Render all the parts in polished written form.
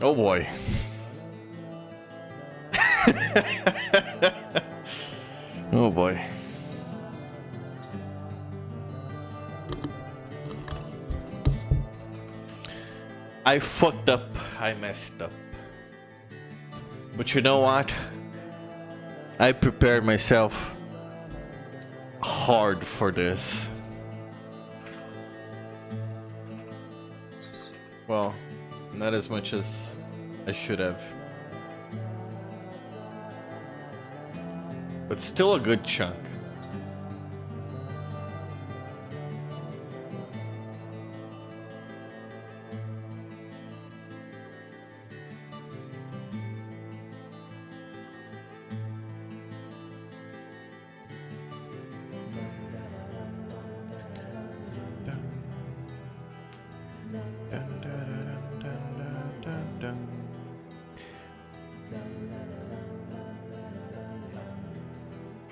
Oh boy. Oh boy. I fucked up. I messed up. But you know what? I prepared myself hard for this. Well, not as much as I should have. But still a good chunk.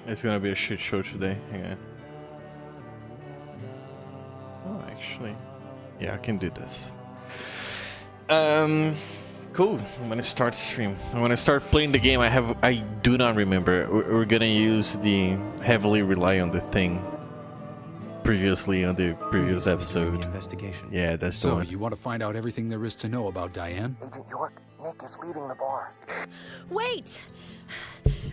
It's gonna be a shit show today. Hang on. Oh, actually, yeah, I can do this. Cool. I'm gonna start stream. I'm gonna start playing the game. I do not remember. We're gonna use the heavily rely on the thing previously on the previous episode. Investigation. Yeah, that's the So, one. you want to find out everything there is to know about Diane? Agent York, Nick is leaving the bar. Wait!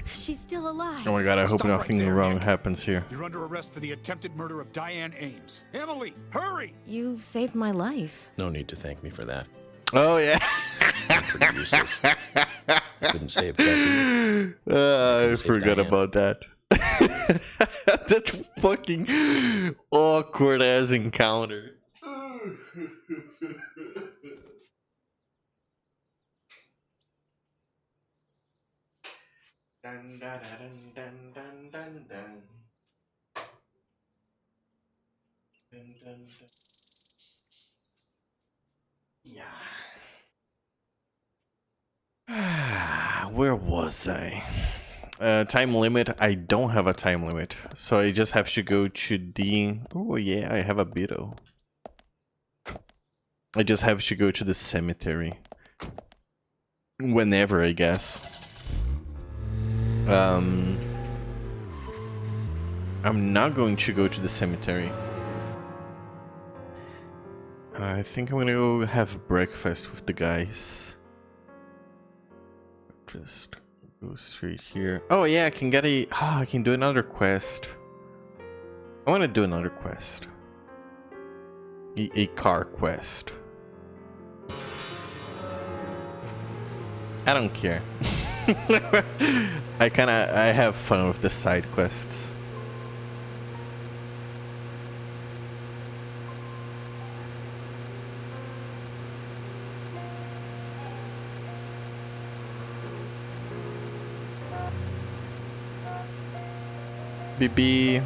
She's still alive. Oh my god, I hope Stop right nothing there, wrong Nick. happens here. You're under arrest for the attempted murder of Diane Ames. Emily, hurry! You saved my life. No need to thank me for that. Oh yeah. I'm pretty useless. Couldn't save Becky. I save forgot Diane. about that. That fucking awkward ass encounter. Dun, dun, dun, dun, dun, dun, dun. Dun, dun, dun. Yeah. Where was I? Time limit. I don't have a time limit, so I just have to go to the. Oh yeah, I have a Beetle. I just have to go to the cemetery. Whenever, I guess. I'm not going to go to the cemetery. I think I'm gonna go have breakfast with the guys. Just go straight here. Oh yeah, I can get a. Ah, I can do another quest. I want to do another quest. A car quest. I don't care. I have fun with the side quests. BB.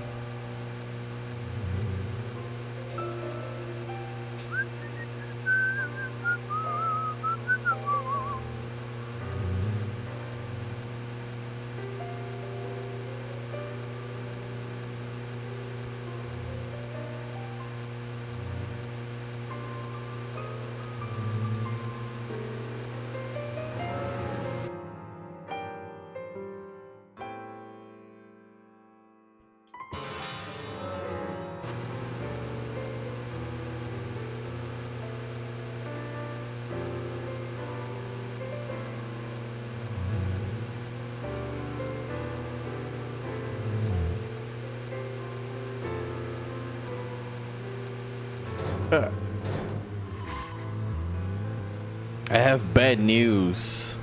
I have bad news.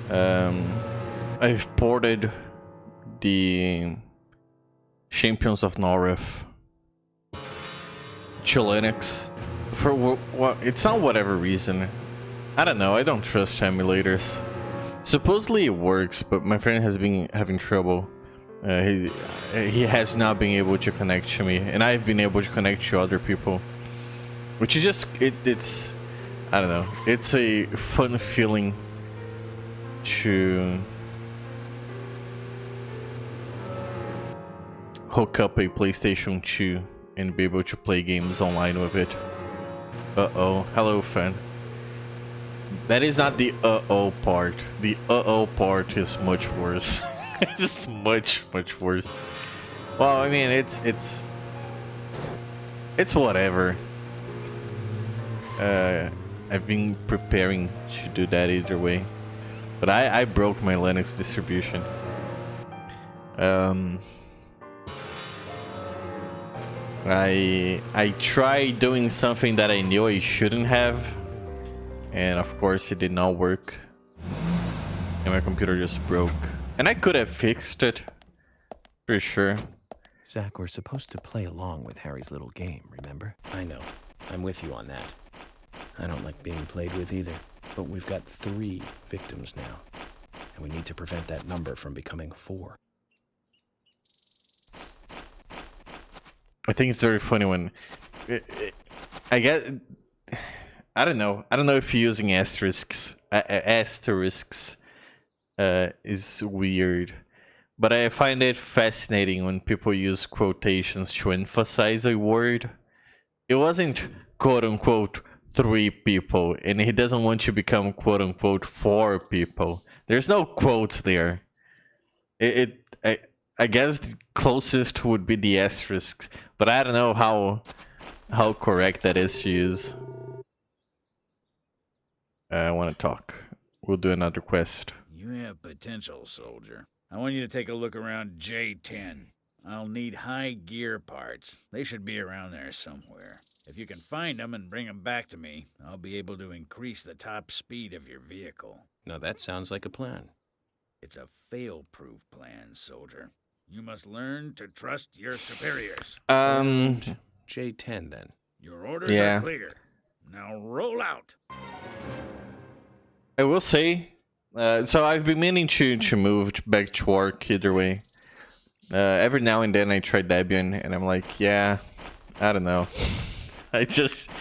I've ported the Champions of North to Linux for what? It's not whatever reason. I don't know. I don't trust emulators. Supposedly it works, but my friend has been having trouble. He has not been able to connect to me, and I've been able to connect to other people, which is just it's I don't know. It's a fun feeling to hook up a PlayStation 2 and be able to play games online with it. Uh-oh. Hello, fan. That is not the uh-oh part. The uh-oh part is much worse. It's much worse. Well, I mean, it's whatever. I've been preparing to do that either way. But I broke my Linux distribution. I tried doing something that I knew I shouldn't have, and of course it did not work. And my computer just broke. And I could have fixed it, for sure. Zach, we're supposed to play along with Harry's little game, remember? I know. I'm with you on that. I don't like being played with either. But we've got 3 victims now. And we need to prevent that number from becoming 4. I think it's very funny when... I guess... I don't know. I don't know if using asterisks is weird. But I find it fascinating when people use quotations to emphasize a word. It wasn't quote-unquote 3 people, and he doesn't want to become quote-unquote 4 people. There's no quotes there. I guess the closest would be the asterisk, but I don't know how correct that is to use. I want to talk. We'll do another quest. You have potential, soldier. I want you to take a look around J10. I'll need high gear parts. They should be around there somewhere. If you can find them and bring them back to me, I'll be able to increase the top speed of your vehicle. Now that sounds like a plan. It's a fail-proof plan, soldier. You must learn to trust your superiors. J10 then. Your orders are clear. Now roll out. I will say, so I've been meaning to move back to work either way. Every now and then I try Debian and I'm like, yeah, I don't know. I just...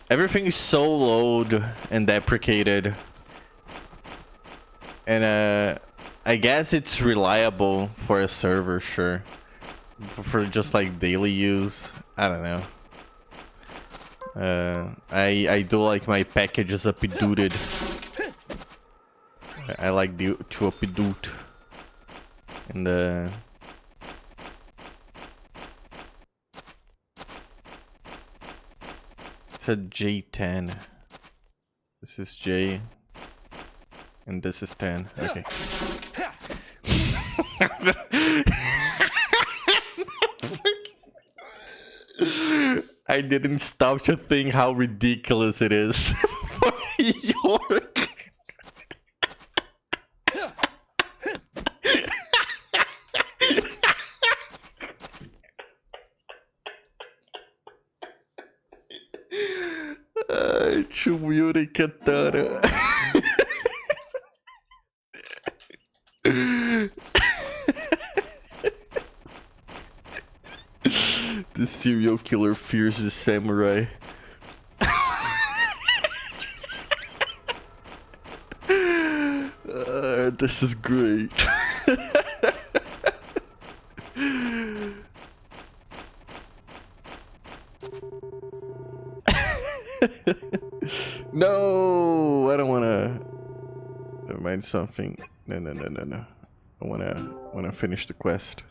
Everything is so load and deprecated. And I guess it's reliable for a server, sure. For just like daily use, I don't know. I do like my packages updated. I like to update. And it's a J10. This is J. And this is 10. Okay. I didn't stop to think how ridiculous it is for York. Chumyuri Katara. The serial killer fears the samurai. This is great. No, I don't want to. Never mind something. No. I want to finish the quest.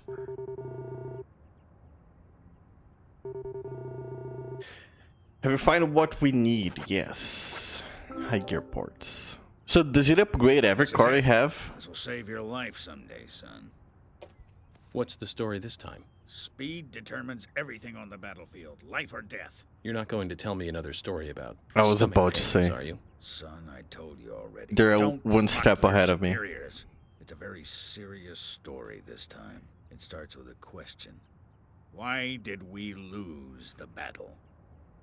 Have you found what we need? Yes. High gear ports. So does it upgrade every car you have? This will save your life someday, son. What's the story this time? Speed determines everything on the battlefield, life or death. You're not going to tell me another story about I was stomach about to pains, say. are you? Son, I told you already. They're Don't one mock step your ahead of me. superiors. It's a very serious story this time. It starts with a question. Why did we lose the battle?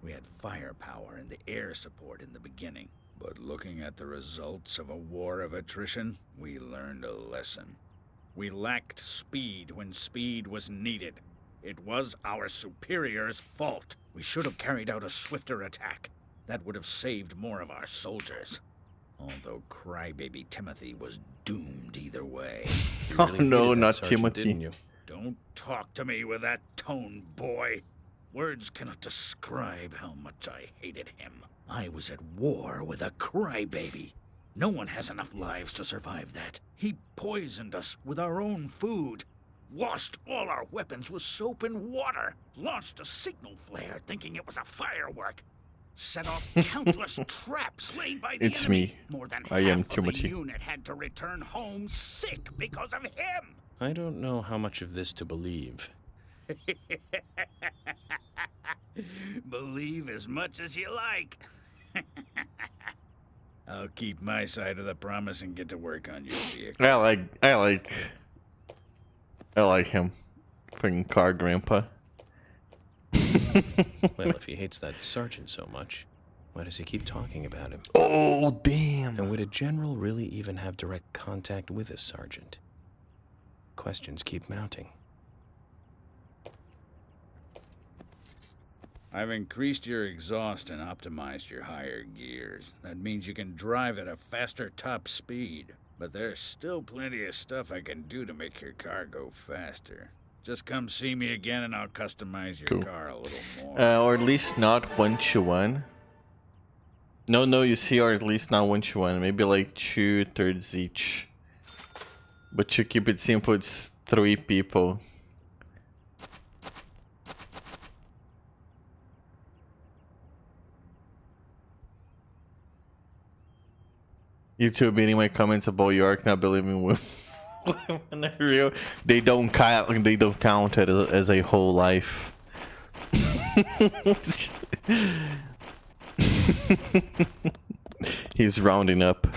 We had firepower and the air support in the beginning. But looking at the results of a war of attrition, we learned a lesson. We lacked speed when speed was needed. It was our superiors' fault. We should have carried out a swifter attack. That would have saved more of our soldiers. Although crybaby Timothy was doomed either way. You Oh really no, hated that not sergeant, Timothy. didn't you? Don't talk to me with that tone, boy. Words cannot describe how much I hated him. I was at war with a crybaby. No one has enough lives to survive that. He poisoned us with our own food, washed all our weapons with soap and water, launched a signal flare thinking it was a firework, set off countless traps laid by the It's enemy. me. More than I half am of the Timothy. unit had to return home sick because of him. I don't know how much of this to believe. Believe as much as you like. I'll keep my side of the promise and get to work on your vehicle. I like him. Freaking car grandpa. Well, if he hates that sergeant so much, why does he keep talking about him? Oh, damn. And would a general really even have direct contact with a sergeant? Questions keep mounting. I've increased your exhaust and optimized your higher gears. That means you can drive at a faster top speed. But there's still plenty of stuff I can do to make your car go faster. Just come see me again and I'll customize your Cool. car a little more. Or at least not 1-to-1. No, you see, or at least not 1-to-1. Maybe like 2/3 each. But to keep it simple, it's 3 people. YouTube beating my comments about York not believing women are real. They don't count. They don't count it as a whole life. He's rounding up.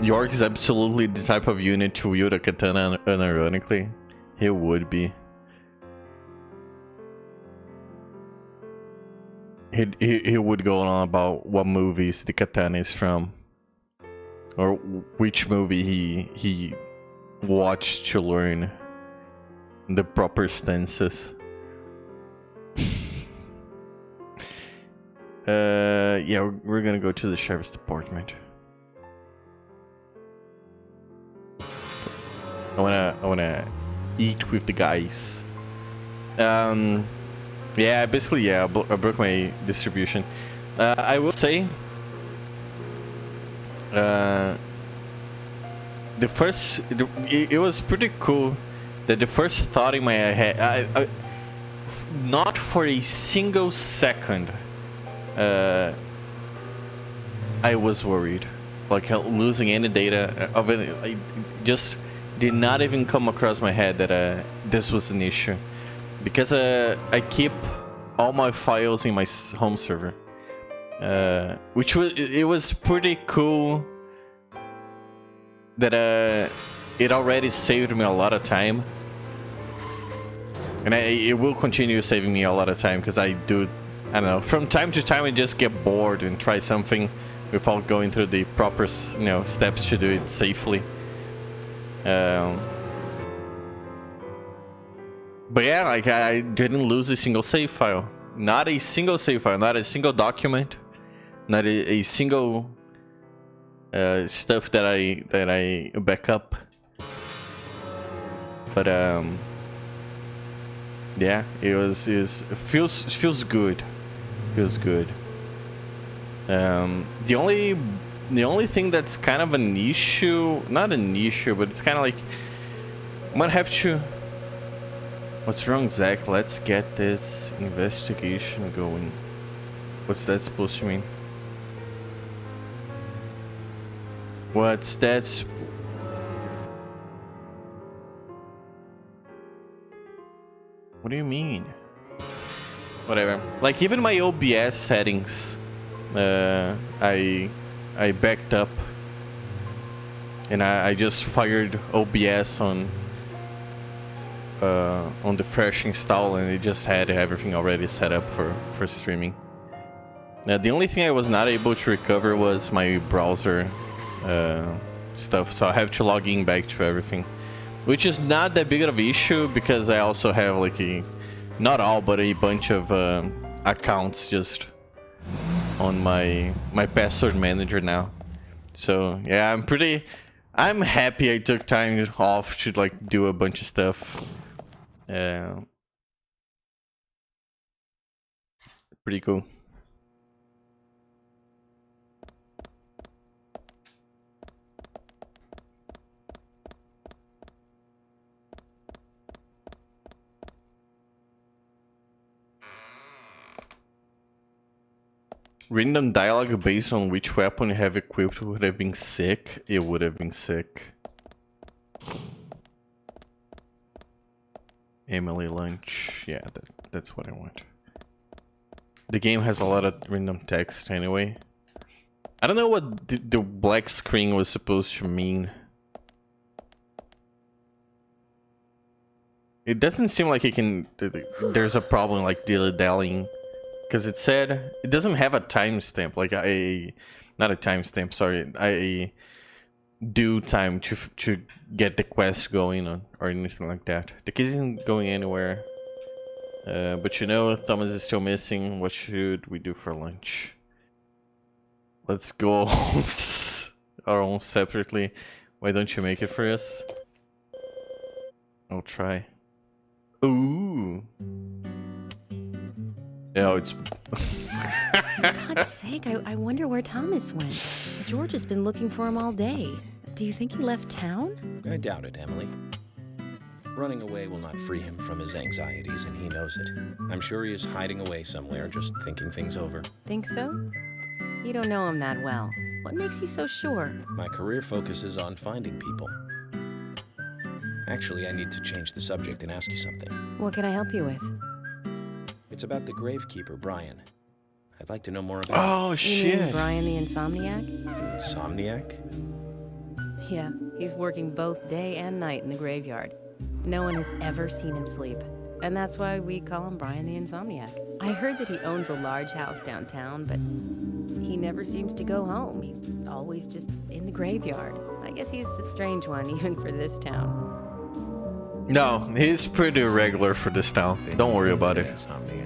York is absolutely the type of unit to wield a katana unironically. He would be. He would go on about what movies the katana is from, or which movie he watched to learn the proper stances. Yeah, we're gonna go to the sheriff's department. I wanna eat with the guys. Yeah, basically, yeah, I broke my distribution. I will say, it was pretty cool that the first thought in my head, not for a single second, I was worried, like losing any data of it. I just did not even come across my head that this was an issue. Because I keep all my files in my home server, which was pretty cool. That it already saved me a lot of time, and it will continue saving me a lot of time because I don't know, from time to time I just get bored and try something without going through the proper steps to do it safely. But yeah, like I didn't lose a single save file. Not a single save file, not a single document, not a single stuff that I back up. But yeah, it feels good. Feels good. The only thing that's kind of an issue, not an issue, but it's kind of like I might have to. What's wrong, Zach? Let's get this investigation going. What's that supposed to mean? What's that? What do you mean? Whatever. Like even my OBS settings, I backed up, and I just fired OBS on the fresh install, and it just had everything already set up for streaming. The only thing I was not able to recover was my browser stuff, so I have to log in back to everything, which is not that big of an issue because I also have like not all, but a bunch of accounts just on my password manager now. So yeah, I'm happy I took time off to like do a bunch of stuff. Pretty cool. Random dialogue based on which weapon you have equipped would have been sick. It would have been sick. Emily lunch. Yeah, that's what I want. The game has a lot of random text anyway. I don't know what the black screen was supposed to mean. It doesn't seem like it can... There's a problem like dilly-dallying. Because it said it doesn't have a timestamp, like not a timestamp. Sorry, a due time to get the quest going on or anything like that. The kid isn't going anywhere. But you know, Thomas is still missing. What should we do for lunch? Let's go our own separately. Why don't you make it for us? I'll try. Ooh. No, it's... For God's sake, I wonder where Thomas went. George has been looking for him all day. Do you think he left town? I doubt it, Emily. Running away will not free him from his anxieties, and he knows it. I'm sure he is hiding away somewhere, just thinking things over. Think so? You don't know him that well. What makes you so sure? My career focuses on finding people. Actually, I need to change the subject and ask you something. What can I help you with? It's about the gravekeeper, Brian. I'd like to know more about Oh, You shit. mean Brian the Insomniac? Insomniac? Yeah, he's working both day and night in the graveyard. No one has ever seen him sleep. And that's why we call him Brian the Insomniac. I heard that he owns a large house downtown, but he never seems to go home. He's always just in the graveyard. I guess he's a strange one, even for this town. No, he's pretty regular for this town. Don't worry about it. Insomniac.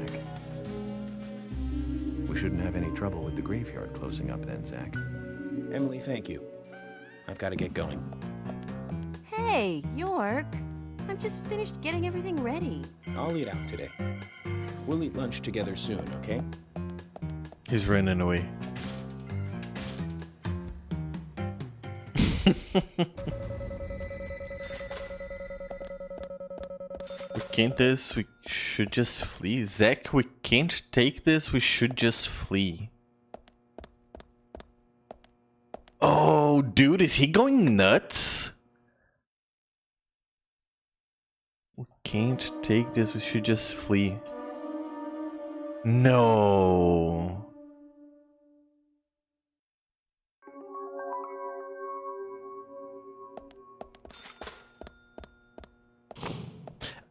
We shouldn't have any trouble with the graveyard closing up then, Zach. Emily, thank you. I've got to get going. Hey, York. I've just finished getting everything ready. I'll eat out today. We'll eat lunch together soon, okay? He's running away. We can't this, we should just flee. Zach, we can't take this, we should just flee. Oh, dude, is he going nuts? We can't take this, we should just flee. No.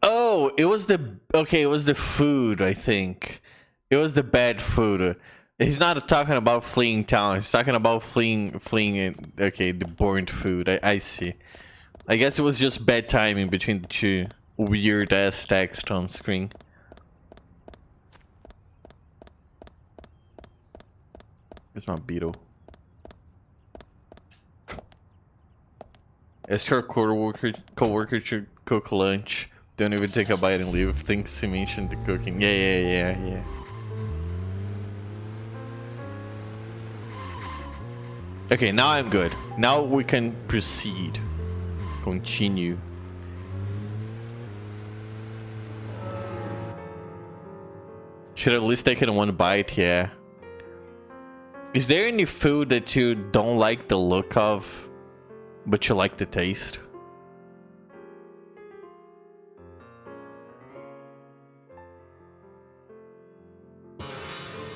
Oh, it was the... Okay, it was the food, I think. It was the bad food. He's not talking about fleeing town. He's talking about fleeing it. Okay, the burnt food. I see. I guess it was just bad timing between the two weird-ass text on screen. It's not Beetle. Ask your co-worker to cook lunch. Don't even take a bite and leave. Thanks to mention the cooking. Yeah. Okay, now I'm good. Now we can proceed. Continue. Should at least taken one bite, yeah. Is there any food that you don't like the look of, but you like the taste?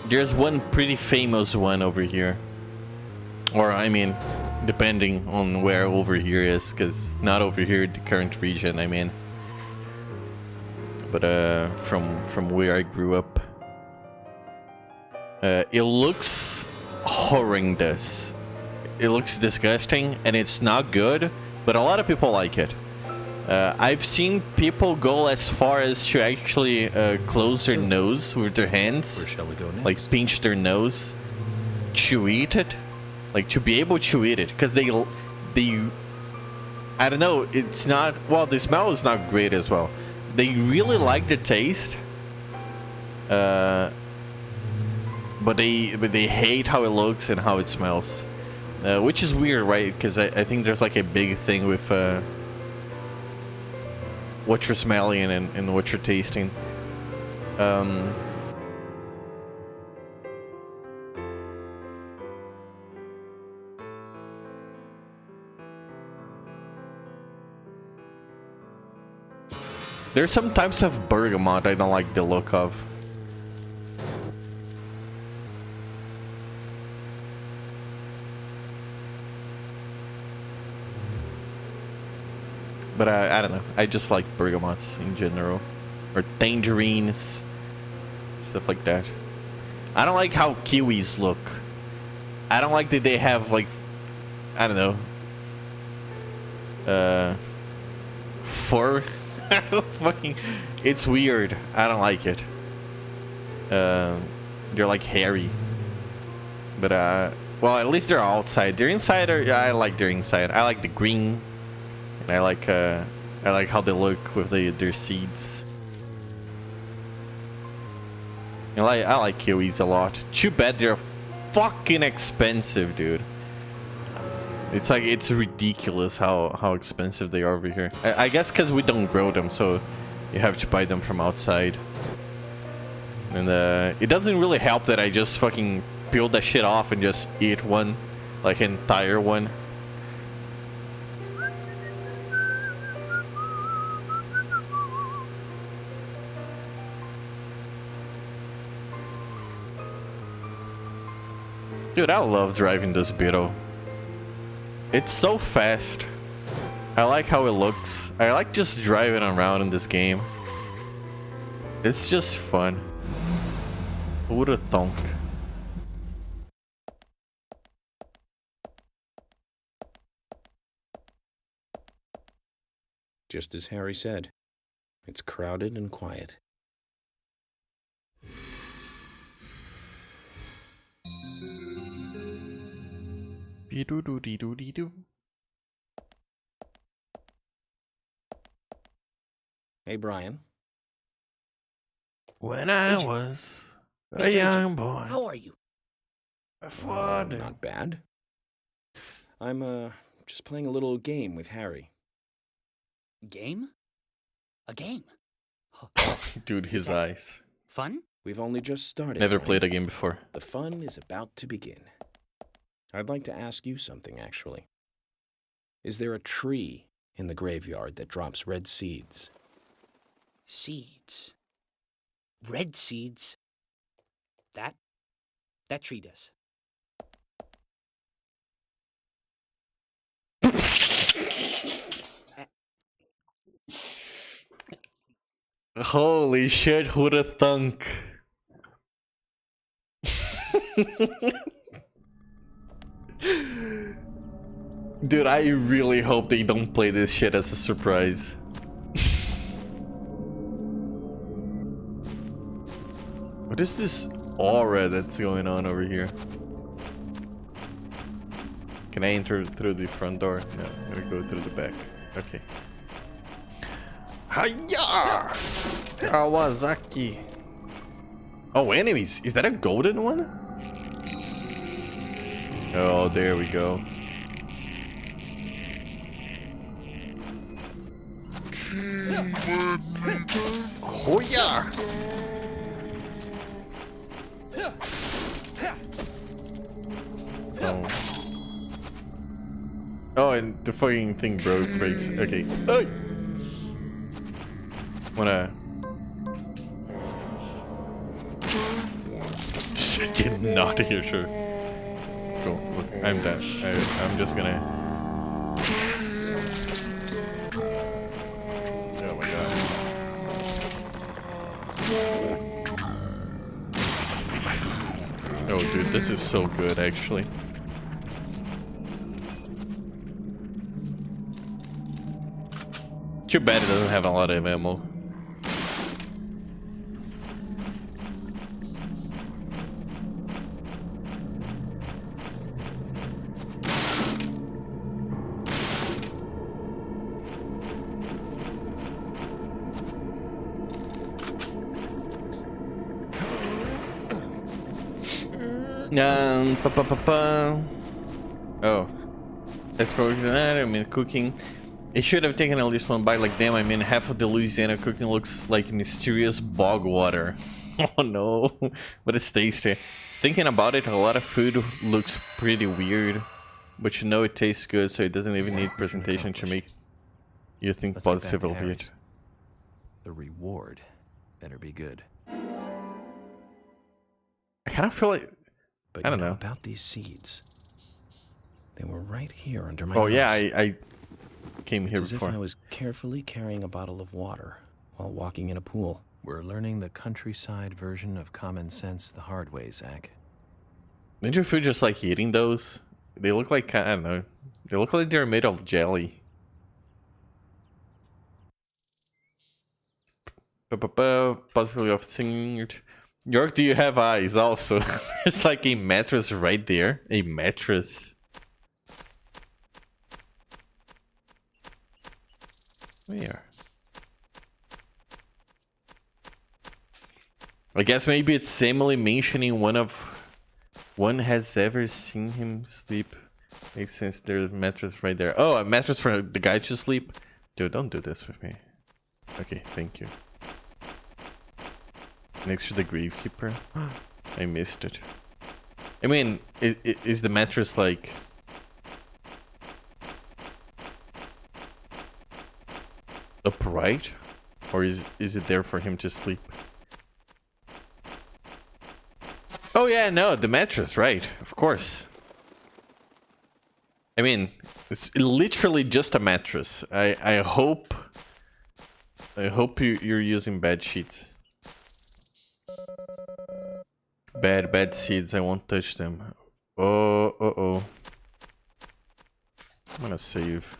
There's one pretty famous one over here. Or, I mean, depending on where over here is, because not over here, the current region, I mean. But, from where I grew up. It looks horrendous. It looks disgusting, and it's not good, but a lot of people like it. I've seen people go as far as to actually close their nose with their hands. Where shall we go next? Like pinch their nose to eat it. Like to be able to eat it. Because they I don't know. It's not. Well, the smell is not great as well. They really like the taste. But they hate how it looks and how it smells. Which is weird, right? Because I think there's like a big thing with what you're smelling and what you're tasting. There's some types of bergamot I don't like the look of. But I don't know. I just like bergamots in general. Or tangerines. Stuff like that. I don't like how kiwis look. I don't like that they have like... I don't know. Fur. Fucking... It's weird. I don't like it. They're like hairy. But well, at least they're outside. They're inside. I like their inside. I like the green. And I like how they look with their seeds. I like kiwis a lot. Too bad they're fucking expensive, dude. It's like, it's ridiculous how expensive they are over here. I guess because we don't grow them, so you have to buy them from outside. And it doesn't really help that I just fucking peel that shit off and just eat one, like an entire one. Dude, I love driving this Beetle. It's so fast. I like how it looks. I like just driving around in this game. It's just fun. Who would have thunk? Just as Harry said, it's crowded and quiet. Be-do-do-dee-do-dee-do. Hey, Brian. When I was a young boy. How are you? Not bad. I'm, just playing a little game with Harry. Game? A game? Dude, his eyes. Fun? We've only just started. Never Brian. played a game before. The fun is about to begin. I'd like to ask you something, actually. Is there a tree in the graveyard that drops red seeds? Seeds. Red seeds. That tree does. Holy shit, who'd have thunk? Dude, I really hope they don't play this shit as a surprise. What is this aura that's going on over here? Can I enter through the front door? No, I'm gonna go through the back. Okay. Hiya! Kawasaki. Oh, enemies. Is that a golden one? Oh, there we go. Oh yeah! Oh. Oh, and the fucking thing breaks. Okay. Hey! Wanna... Get not here, sure. Cool. Look, I'm done. I'm just gonna... Oh my god. Oh dude, this is so good actually. Too bad it doesn't have a lot of ammo. Pa, pa, pa, pa. Oh, let's go. I mean, cooking. It should have taken at least one bite. Like, damn, I mean, half of the Louisiana cooking looks like mysterious bog water. Oh no, but it's tasty. Thinking about it, a lot of food looks pretty weird, but you know it tastes good, so it doesn't even need presentation to make you think Let's get back positive to of Harry's. it. The reward better be good. I kind of feel like, But I you don't know know. about these seeds. They were right here under my Oh nose. yeah, I came here It's as before. if I was carefully carrying a bottle of water while walking in a pool. We're learning the countryside version of common sense the hard way, Zach. Didn't you feel just like eating those? They look like, I don't know. They look like they're made of jelly. Possibly of singing. York, do you have eyes also? It's like a mattress right there. A mattress. Where? I guess maybe it's Emily mentioning one has ever seen him sleep. Makes sense. There's a mattress right there. Oh, a mattress for the guy to sleep. Dude, don't do this with me. Okay, thank you. Next to the gravekeeper. I missed it. I mean, is the mattress like upright, or is it there for him to sleep? Oh yeah, no, the mattress, right? Of course. I mean, it's literally just a mattress. I hope you're using bad sheets. Bad seeds. I won't touch them. Oh. I'm gonna save.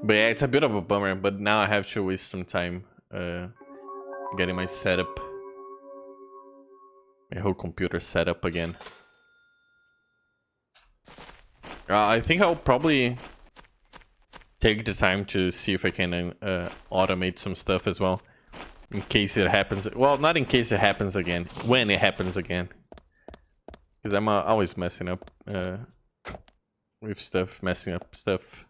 But yeah, it's a bit of a bummer, but now I have to waste some time getting my setup. My whole computer set up again. I think I'll probably take the time to see if I can automate some stuff as well. In case it happens. Well, not in case it happens again. When it happens again. Because I'm always messing up with stuff. Messing up stuff.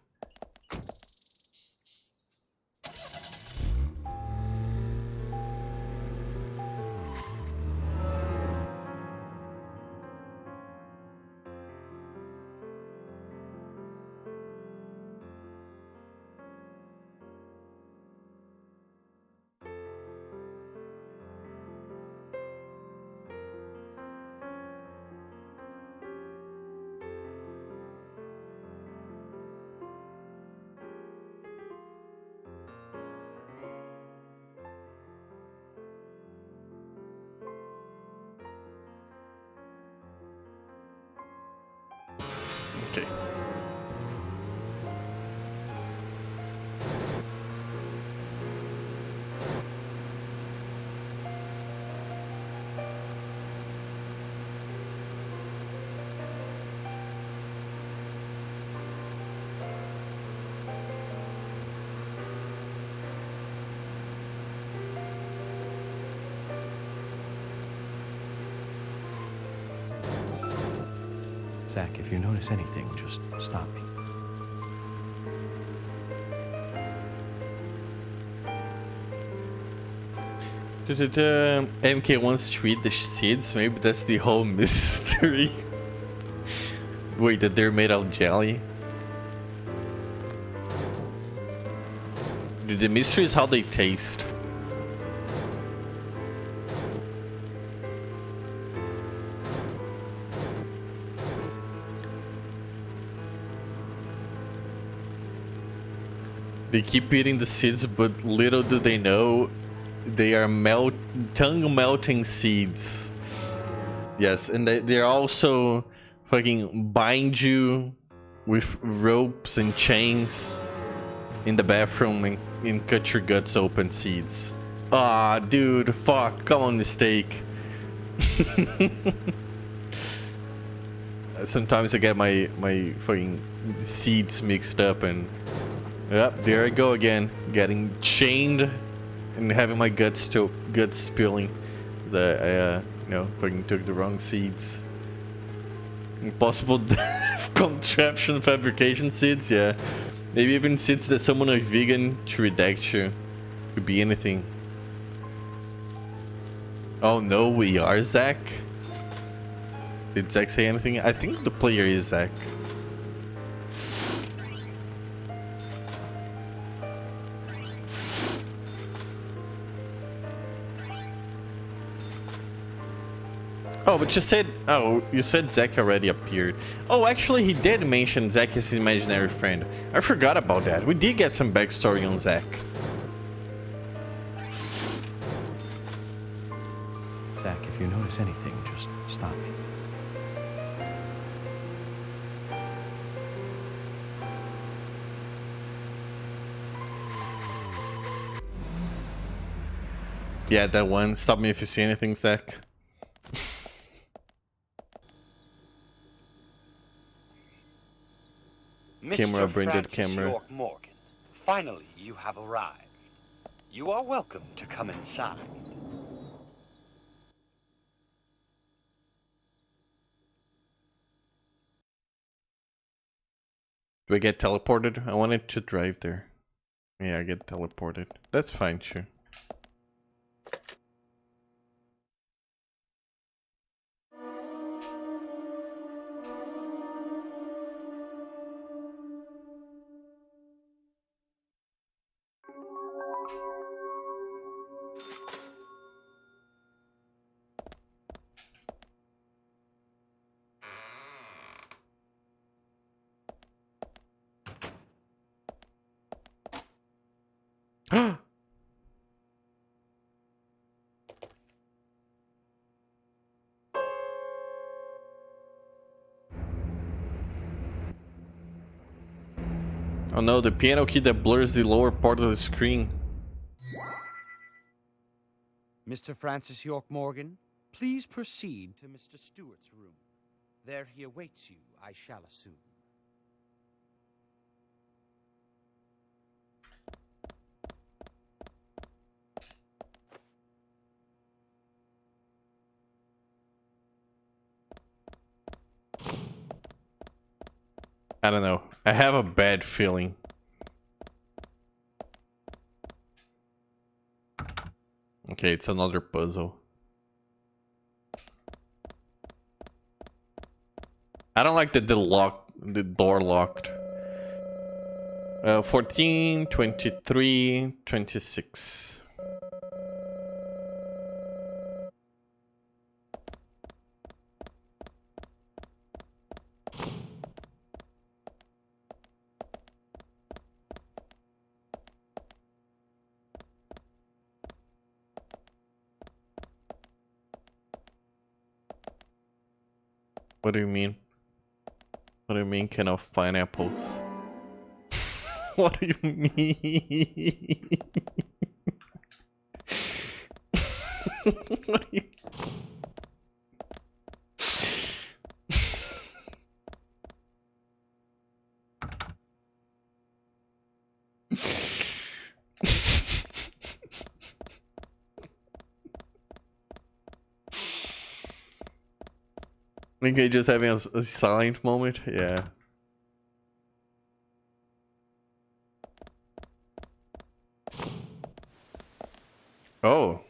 Okay. Zach, if you notice anything, just stop me. MK wants to eat the seeds. Maybe that's the whole mystery. Wait, that they're made of jelly? Dude, the mystery is how they taste. They keep eating the seeds, but little do they know they are tongue-melting seeds. Yes, and they're also fucking bind you with ropes and chains in the bathroom and cut your guts open seeds. Ah, dude, fuck, come on, mistake. Sometimes I get my fucking seeds mixed up and Yep, there I go again, getting chained and having my guts spilling. I fucking took the wrong seeds. Impossible contraption fabrication seeds, yeah. Maybe even seeds that someone a vegan to redact you. Could be anything. Oh no, we are Zach? Did Zach say anything? I think the player is Zach. Oh, but you said... Oh, you said Zach already appeared. Oh, actually, he did mention Zach is his imaginary friend. I forgot about that. We did get some backstory on Zach. Zach, if you notice anything, just stop me. Yeah, that one. Stop me if you see anything, Zach. Camera, branded camera. York Morgan, finally you have arrived. You are welcome to come inside. Do I get teleported? I wanted to drive there. Yeah, I get teleported. That's fine, sure. Oh no, the piano key that blurs the lower part of the screen. Mr. Francis York Morgan, please proceed to Mr. Stewart's room. There he awaits you, I shall assume. I don't know. I have a bad feeling. Okay, it's another puzzle. I don't like that the door locked. 14, 23, 26. What do you mean? What do you mean, can of pineapples? What do you mean? What do you... Okay, just having a silent moment, yeah. Oh.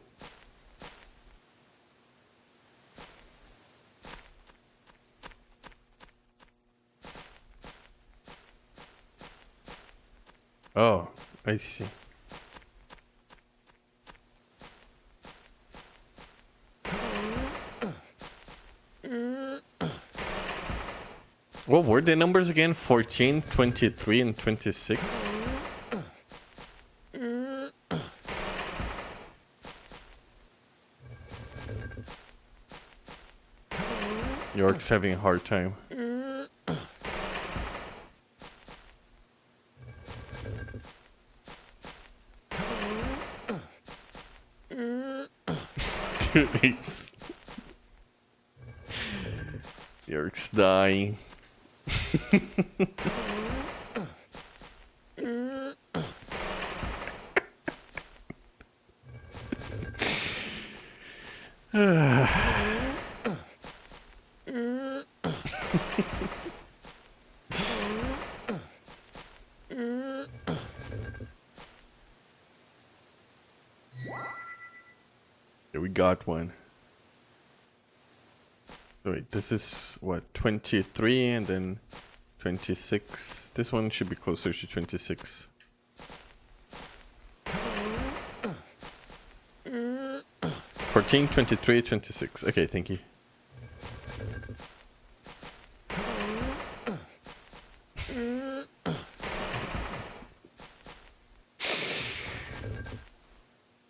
Oh, I see. What were the numbers again? 14, 23, and 26? York's having a hard time. Dude, he's... York's dying. Okay, we got one. Wait, this is what, 23 and then 26. This one should be closer to 26. $14, $23, $26. Okay, thank you.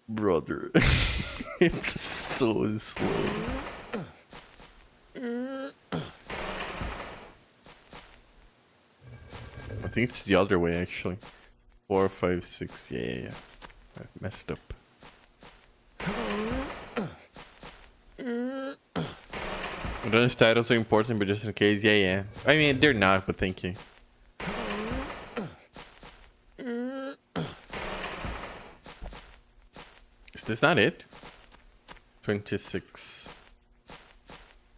Brother, it's so slow. I think it's the other way actually. 4, 5, 6. Yeah. I messed up. I don't know if titles are important, but just in case, yeah. I mean, they're not, but thank you. Is this not it? 26.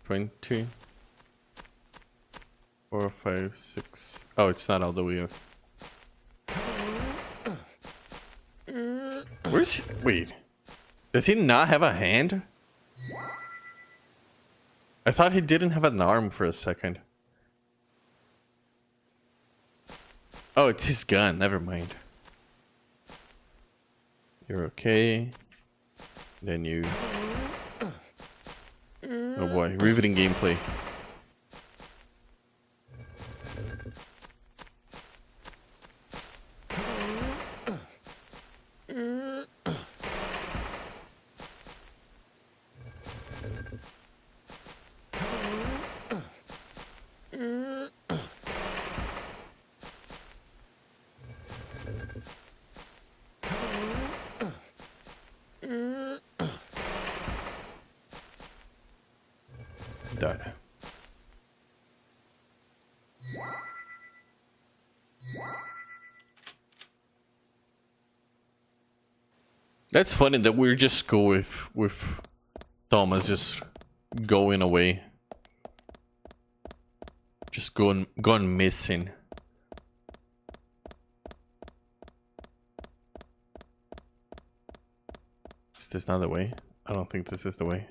20. 4, 5, 6. Oh, it's not all the way up. Where's he? Wait. Does he not have a hand? I thought he didn't have an arm for a second. Oh, it's his gun. Never mind. You're okay. Then you... Oh boy, riveting gameplay. Done. That's funny that we're just go with Thomas just going away. Just gone missing. Is this not the way? I don't think this is the way.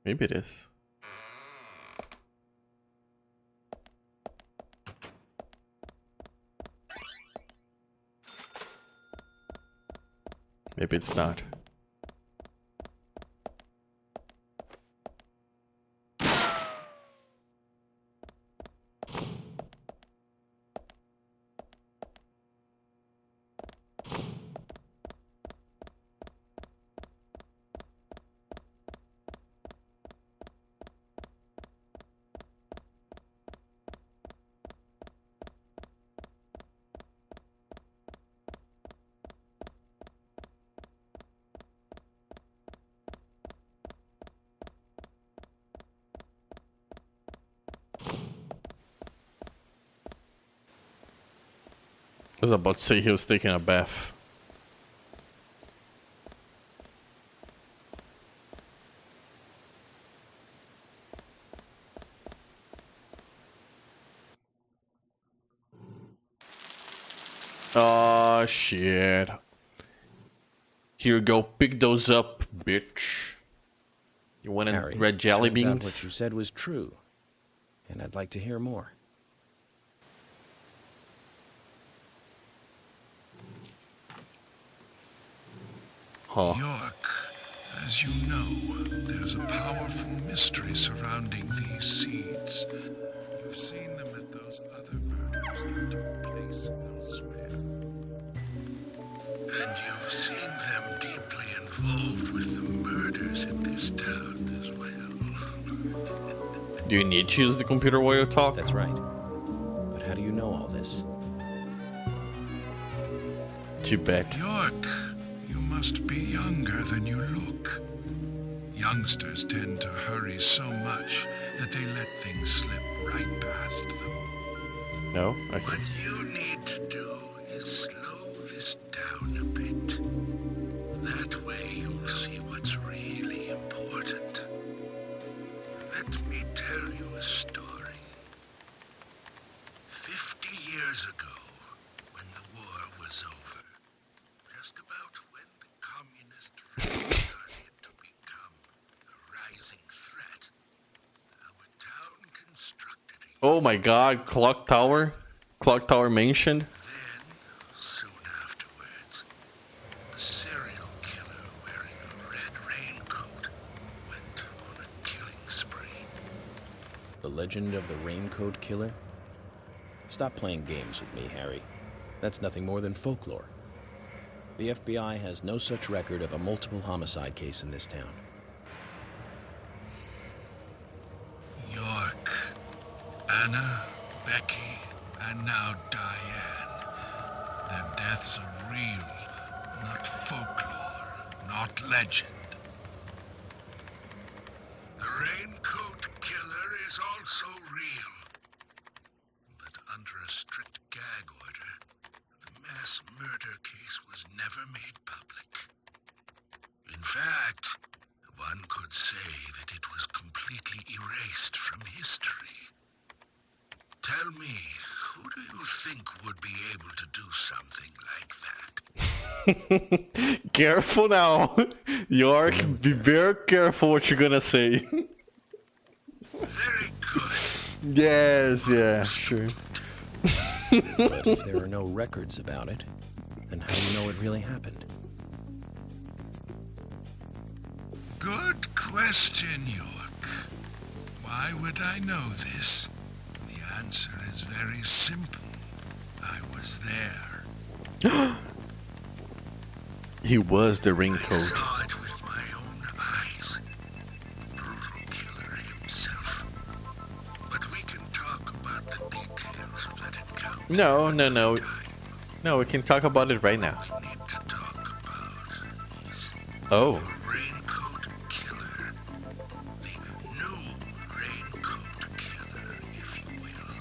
Maybe it is. Maybe it's not. I was about to say he was taking a bath. Oh shit. Here you go, pick those up, bitch. You want Harry, red jelly turns out beans? what you said was true, and I'd like to hear more. Huh. York, as you know, there's a powerful mystery surrounding these seeds. You've seen them at those other murders that took place elsewhere. And you've seen them deeply involved with the murders in this town as well. Do you need to use the computer while you talk? That's right. But how do you know all this? Too bad. York, you must be younger than you look. Youngsters tend to hurry so much that they let things slip right past them. No? Okay. What you need to do is slow this down a bit. That way you'll see what's really important. Let me tell you a story. 50 years ago, when the war was over, just about when the communists Oh my god, Clock Tower? Clock Tower mentioned? Then, soon afterwards, a serial killer wearing a red raincoat went on a killing spree. The legend of the Raincoat Killer? Stop playing games with me, Harry. That's nothing more than folklore. The FBI has no such record of a multiple homicide case in this town. York, Anna, Becky, and now Diane. Their deaths are real, not folklore, not legend. The Raincoat Killer is also real. But under a strict gag order, the mass murder case was never made public. In fact, one could say that it was completely erased from history. Tell me, who do you think would be able to do something like that? Careful now. York, be very careful what you're gonna say. Very good. Yes, yeah, sure. But if there are no records about it, then how do you know it really happened? Good question, York. Why would I know this? The answer is very simple. I was there. He was the I raincoat. saw it with my own eyes. The brutal killer himself. But we can talk about the details of that encounter. No. another time. No, we can talk about it right now. We need to talk about is Oh. the Raincoat Killer. The new Raincoat Killer, if you will.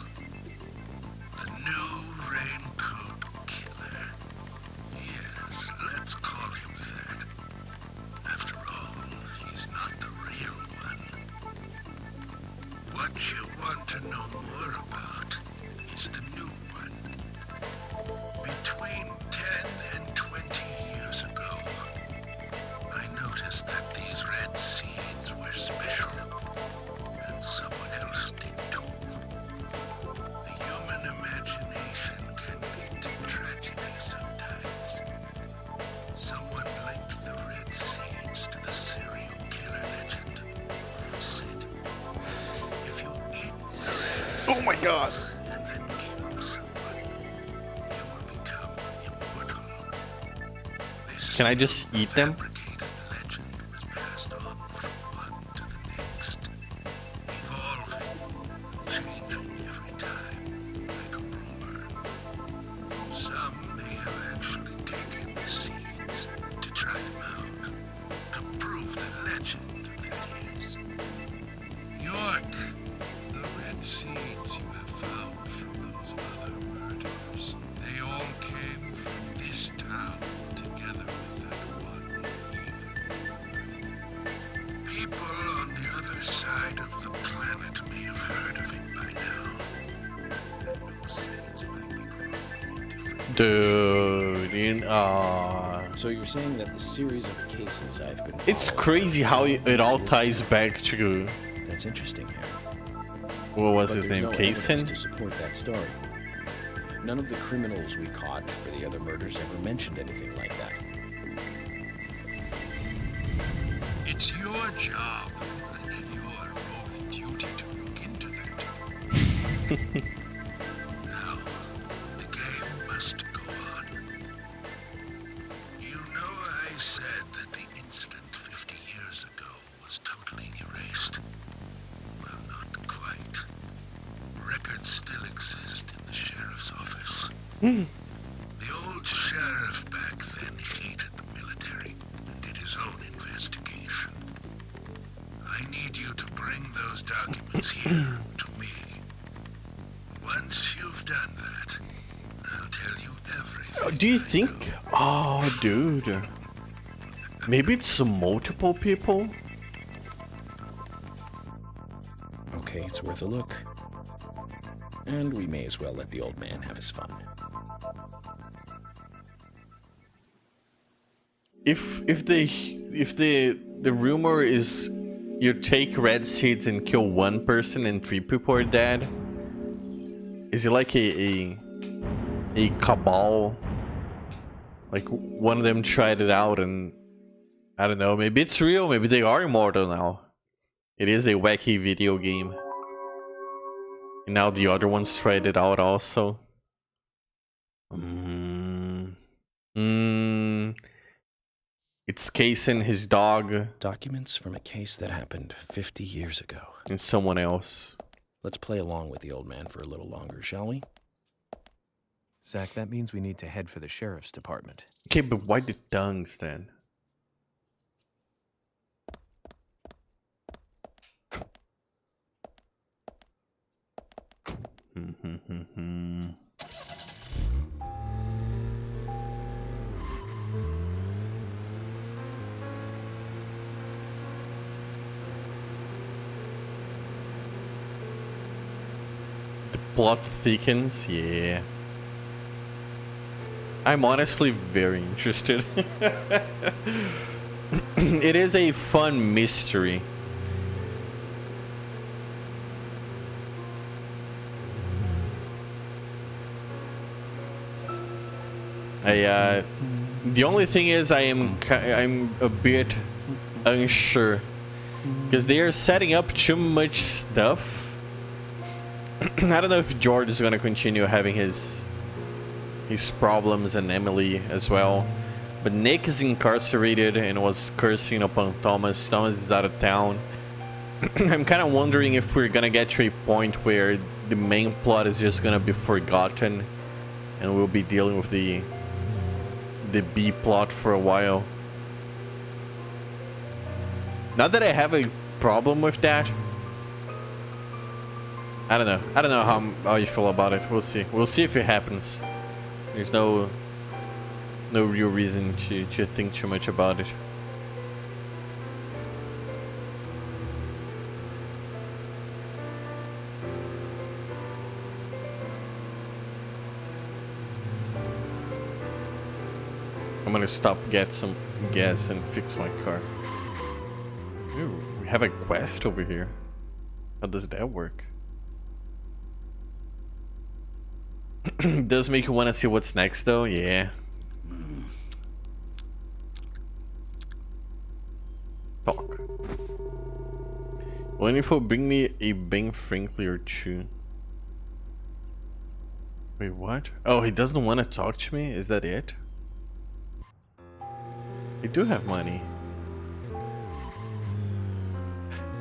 The new Raincoat Killer. Yes, let's call him that. After all, he's not the real one. What you want to know more about is the new one. Between 10 and 20 years ago, I noticed that these red seeds were special, and someone else did too. The human imagination can lead to tragedy sometimes. Someone linked the red seeds to the serial killer legend. Who said, if you eat the red seeds Oh my God. and then kill someone, you will become immortal. This Can I just eat them? fabricated legend was passed on from one to the next, evolving, changing every time, like a rumor. Some may have actually taken the seeds to try them out, to prove the legend, that is. York, the red seeds you have found from those other murders, they all came from this town, together with that one evil rumor. People on the other side of the planet may have heard of it by now. And new seeds might be grown in different Dude, So you're saying that the series of cases I've been it's following- crazy how it all ties back to That's interesting, Harry. what was But his there's name, no Kaysen? evidence to support that story. None of the criminals we caught for the other murders ever mentioned anything like that. It's your job, your role and duty to look into that. Now, the game must go on. You know I said that the incident 50 years ago was totally erased. Well, not quite. Records still exist in the sheriff's office. The old sheriff back then hated the military and did his own investigation. I need you to bring those documents here to me. Once you've done that, I'll tell you everything. Do you I think? know. Oh, dude. Maybe it's multiple people? Okay, it's worth a look. And we may as well let the old man have his fun. If the rumor is you take red seeds and kill one person and 3 people are dead, Is it like a cabal? Like one of them tried it out and I don't know, maybe it's real, maybe they are immortal now. It is a wacky video game. And now the other ones tried it out also. It's Case and his dog. Documents from a case that happened 50 years ago. And someone else. Let's play along with the old man for a little longer, shall we? Zach, that means we need to head for the sheriff's department. Okay, but why the tongues then? The plot thickens, yeah. I'm honestly very interested. It is a fun mystery. The only thing is I'm a bit unsure because they are setting up too much stuff. I don't know if George is gonna continue having his problems and Emily as well, but Nick is incarcerated and was cursing upon Thomas. Thomas is out of town. I'm kind of wondering if we're gonna get to a point where the main plot is just gonna be forgotten and we'll be dealing with the B plot for a while. Not that I have a problem with that. I don't know how you feel about it. We'll see. We'll see if it happens. There's no real reason to think too much about it. I'm gonna stop, get some gas, and fix my car. Ooh, we have a quest over here. How does that work? It does make you want to see what's next, though. Yeah. Talk. When if will bring me a Ben Franklin or two. Wait, what? Oh, he doesn't want to talk to me? Is that it? I do have money.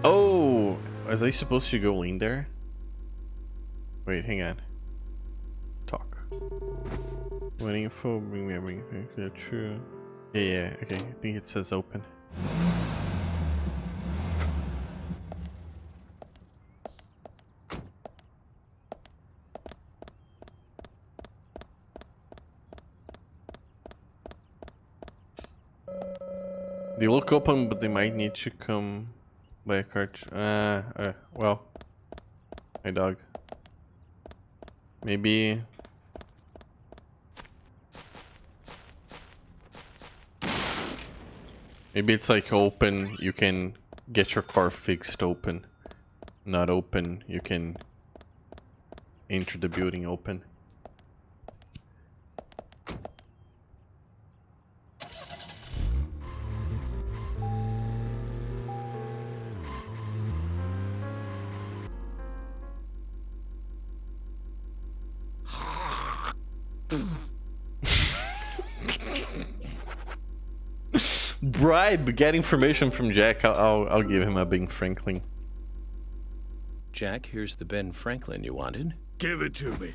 Oh, was I supposed to go in there? Wait, hang on. Talk. When info, bring me everything. True. Yeah, okay. I think it says open. They look open, but they might need to come by a cart. Well, my dog. Maybe. Maybe it's like open, you can get your car fixed open. Not open, you can enter the building open. Bribe, get information from Jack. I'll give him a Ben Franklin. Jack, here's the Ben Franklin you wanted. Give it to me.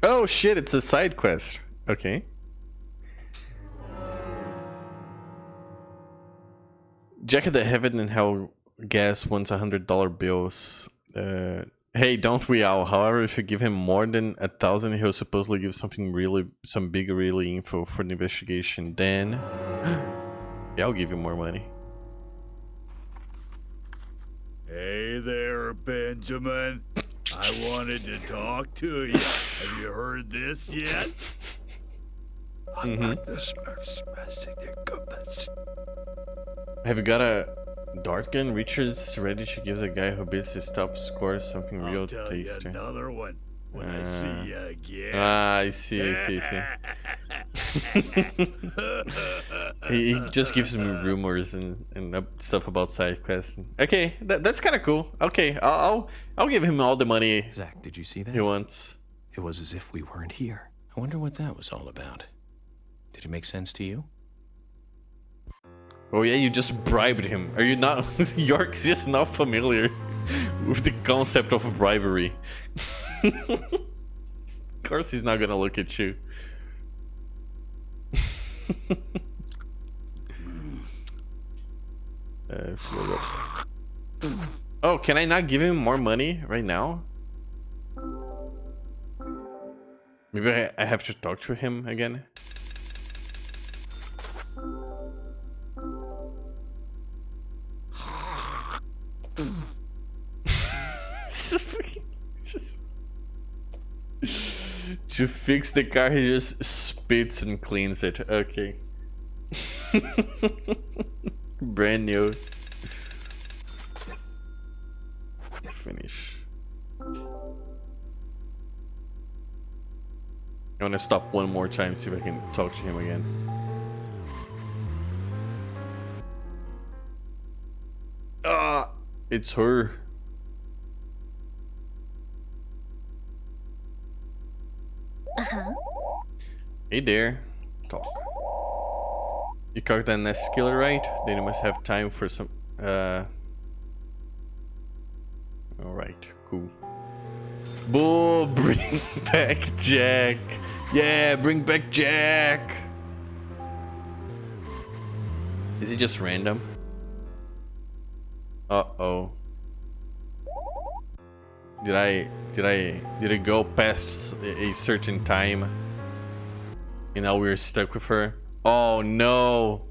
Oh shit, it's a side quest. Okay. Jack at the Heaven and Hell gas wants $100 bills. Hey, don't we all? However, if you give him more than 1,000, he'll supposedly give some big really info for the investigation. Then, yeah, I'll give you more money. Hey there, Benjamin. I wanted to talk to you. Have you heard this yet? Have you got Dart gun. Richard's ready to give the guy who beats his top score something I'll real tell tasty. you another one when I see you again. Ah, I see. he just gives me rumors and stuff about side quests. Okay, that's kind of cool. Okay, I'll give him all the money. Zach, did you see that? He wants. It was as if we weren't here. I wonder what that was all about. Did it make sense to you? Oh yeah, you just bribed him. Are you not? York's just not familiar with the concept of bribery. Of course he's not gonna look at you. Oh, can I not give him more money right now? Maybe I have to talk to him again. just to fix the car, he just spits and cleans it. Okay. Brand new. Finish. I want to stop one more time, see if I can talk to him again. Ah, it's her. Hey there. Talk. You cocked that nest killer, right? Then you must have time for some. Alright, cool. Boo! Bring back Jack! Yeah, bring back Jack! Is it just random? Uh-oh. Did it go past a certain time? And now we're stuck with her? Oh no!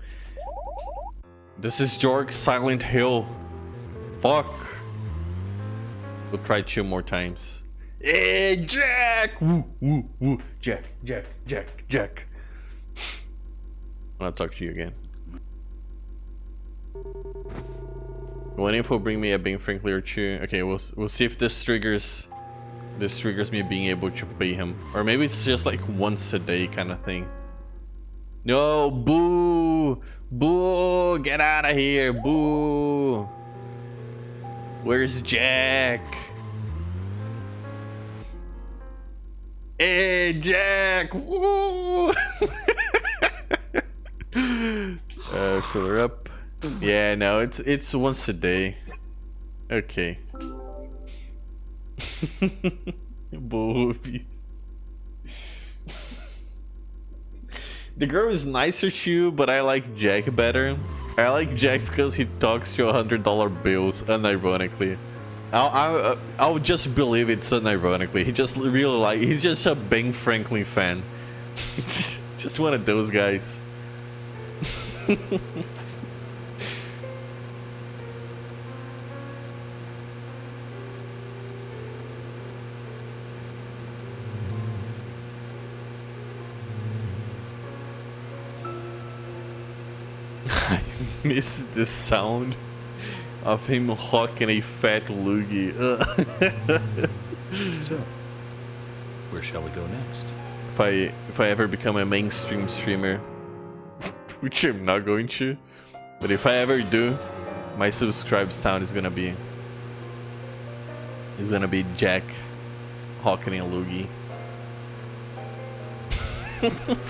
This is York's Silent Hill. Fuck. We'll try 2 more times. Hey, Jack! Woo, woo, woo. Jack. I'll talk to you again. One info bring me a Ben Frankly or 2. Okay, we'll see if this triggers me being able to pay him. Or maybe it's just like once a day kind of thing. No, boo! Boo! Get out of here, boo! Where's Jack? Hey, Jack! Woo! Fill her up. Yeah, no, it's once a day. Okay. Boobies. The girl is nicer to you, but I like Jack better. I like Jack because he talks to $100 bills unironically. I'll just believe it's unironically. He just really like. He's just a Ben Franklin fan. Just one of those guys. I miss the sound of him hawking a fat loogie. So, where shall we go next? If I ever become a mainstream streamer, which I'm not going to, but if I ever do, my subscribe sound is gonna be Jack hawking a loogie.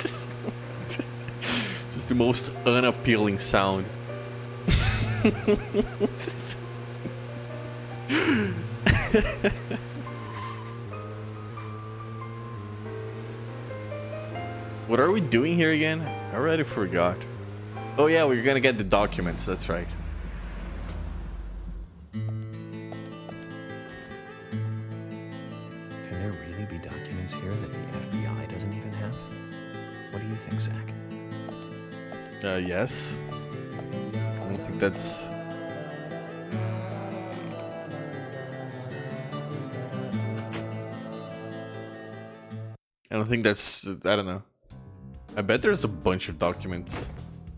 just the most unappealing sound. What are we doing here again? I already forgot. Oh yeah, we're gonna get the documents, that's right. Can there really be documents here that the FBI doesn't even have? What do you think, Zach? Yes. I don't think that's... I don't think that's... I don't know. I bet there's a bunch of documents.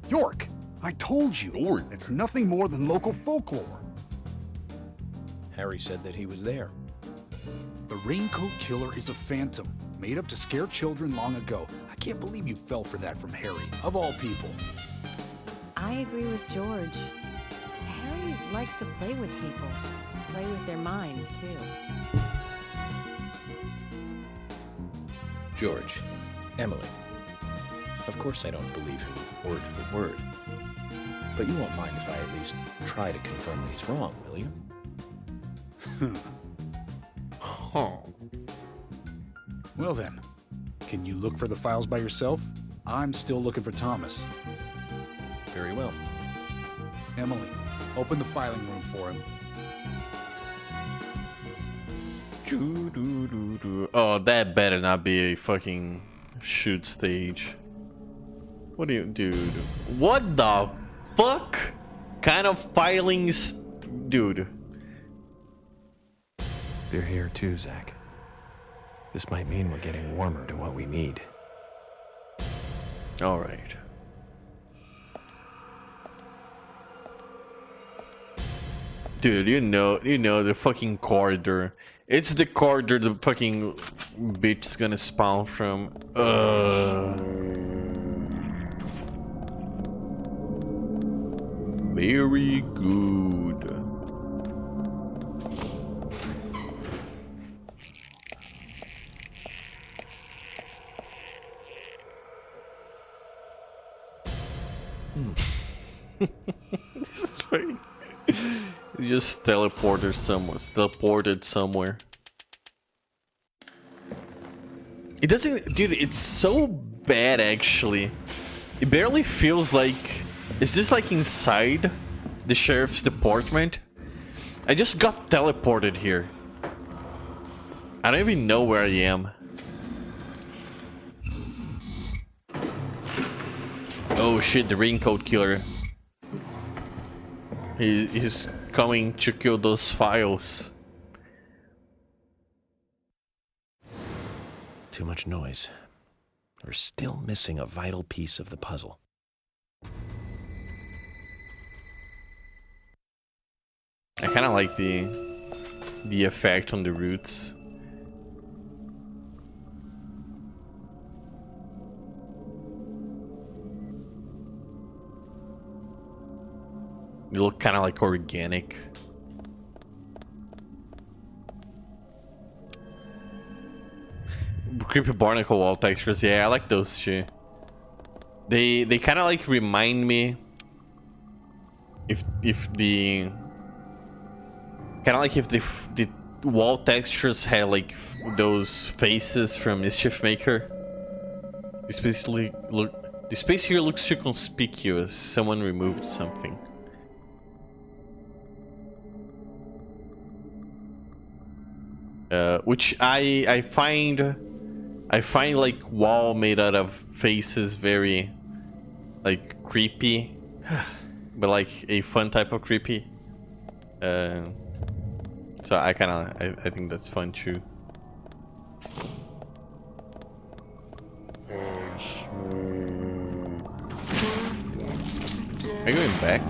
York, I told you, it's nothing more than local folklore. Harry said that he was there. The Raincoat Killer is a phantom, made up to scare children long ago. I can't believe you fell for that from Harry, of all people. I agree with George. Harry likes to play with people. Play with their minds, too. George, Emily. Of course I don't believe him word for word. But you won't mind if I at least try to confirm that he's wrong, will you? Huh. Well then, can you look for the files by yourself? I'm still looking for Thomas. Very well. Emily, open the filing room for him. Oh, that better not be a fucking shoot stage. What do you, dude? What the fuck kind of filings, dude? They're here too, Zach. This might mean we're getting warmer to what we need. All right. Dude, you know the fucking corridor. It's the corridor the fucking bitch is gonna spawn from. Very good. This is funny. You just teleported somewhere. It doesn't, dude. It's so bad actually. It barely feels like. Is this like inside the sheriff's department? I just got teleported here. I don't even know where I am. Oh shit! The Raincoat Killer. He's coming to kill those files. Too much noise. We're still missing a vital piece of the puzzle. I kind of like the effect on the roots. They look kind of like organic. Creepy barnacle wall textures, yeah, I like those too. They kind of like remind me if the kind of like if the wall textures had like those faces from Mischief Maker. This space here looks too conspicuous. Someone removed something. Which I find like wall made out of faces very like creepy, but like a fun type of creepy. So I think that's fun too. Are you going back?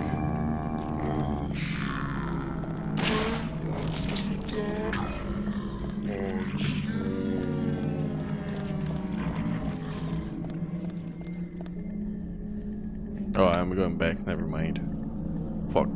Oh, I'm going back. Never mind. Fuck.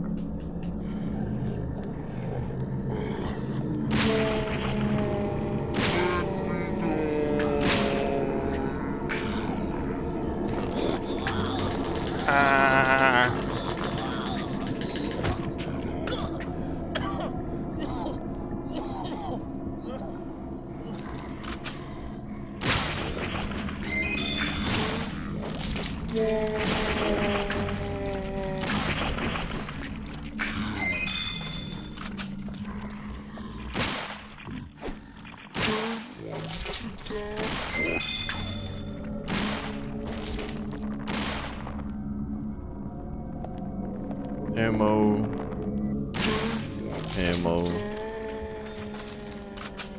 Ammo.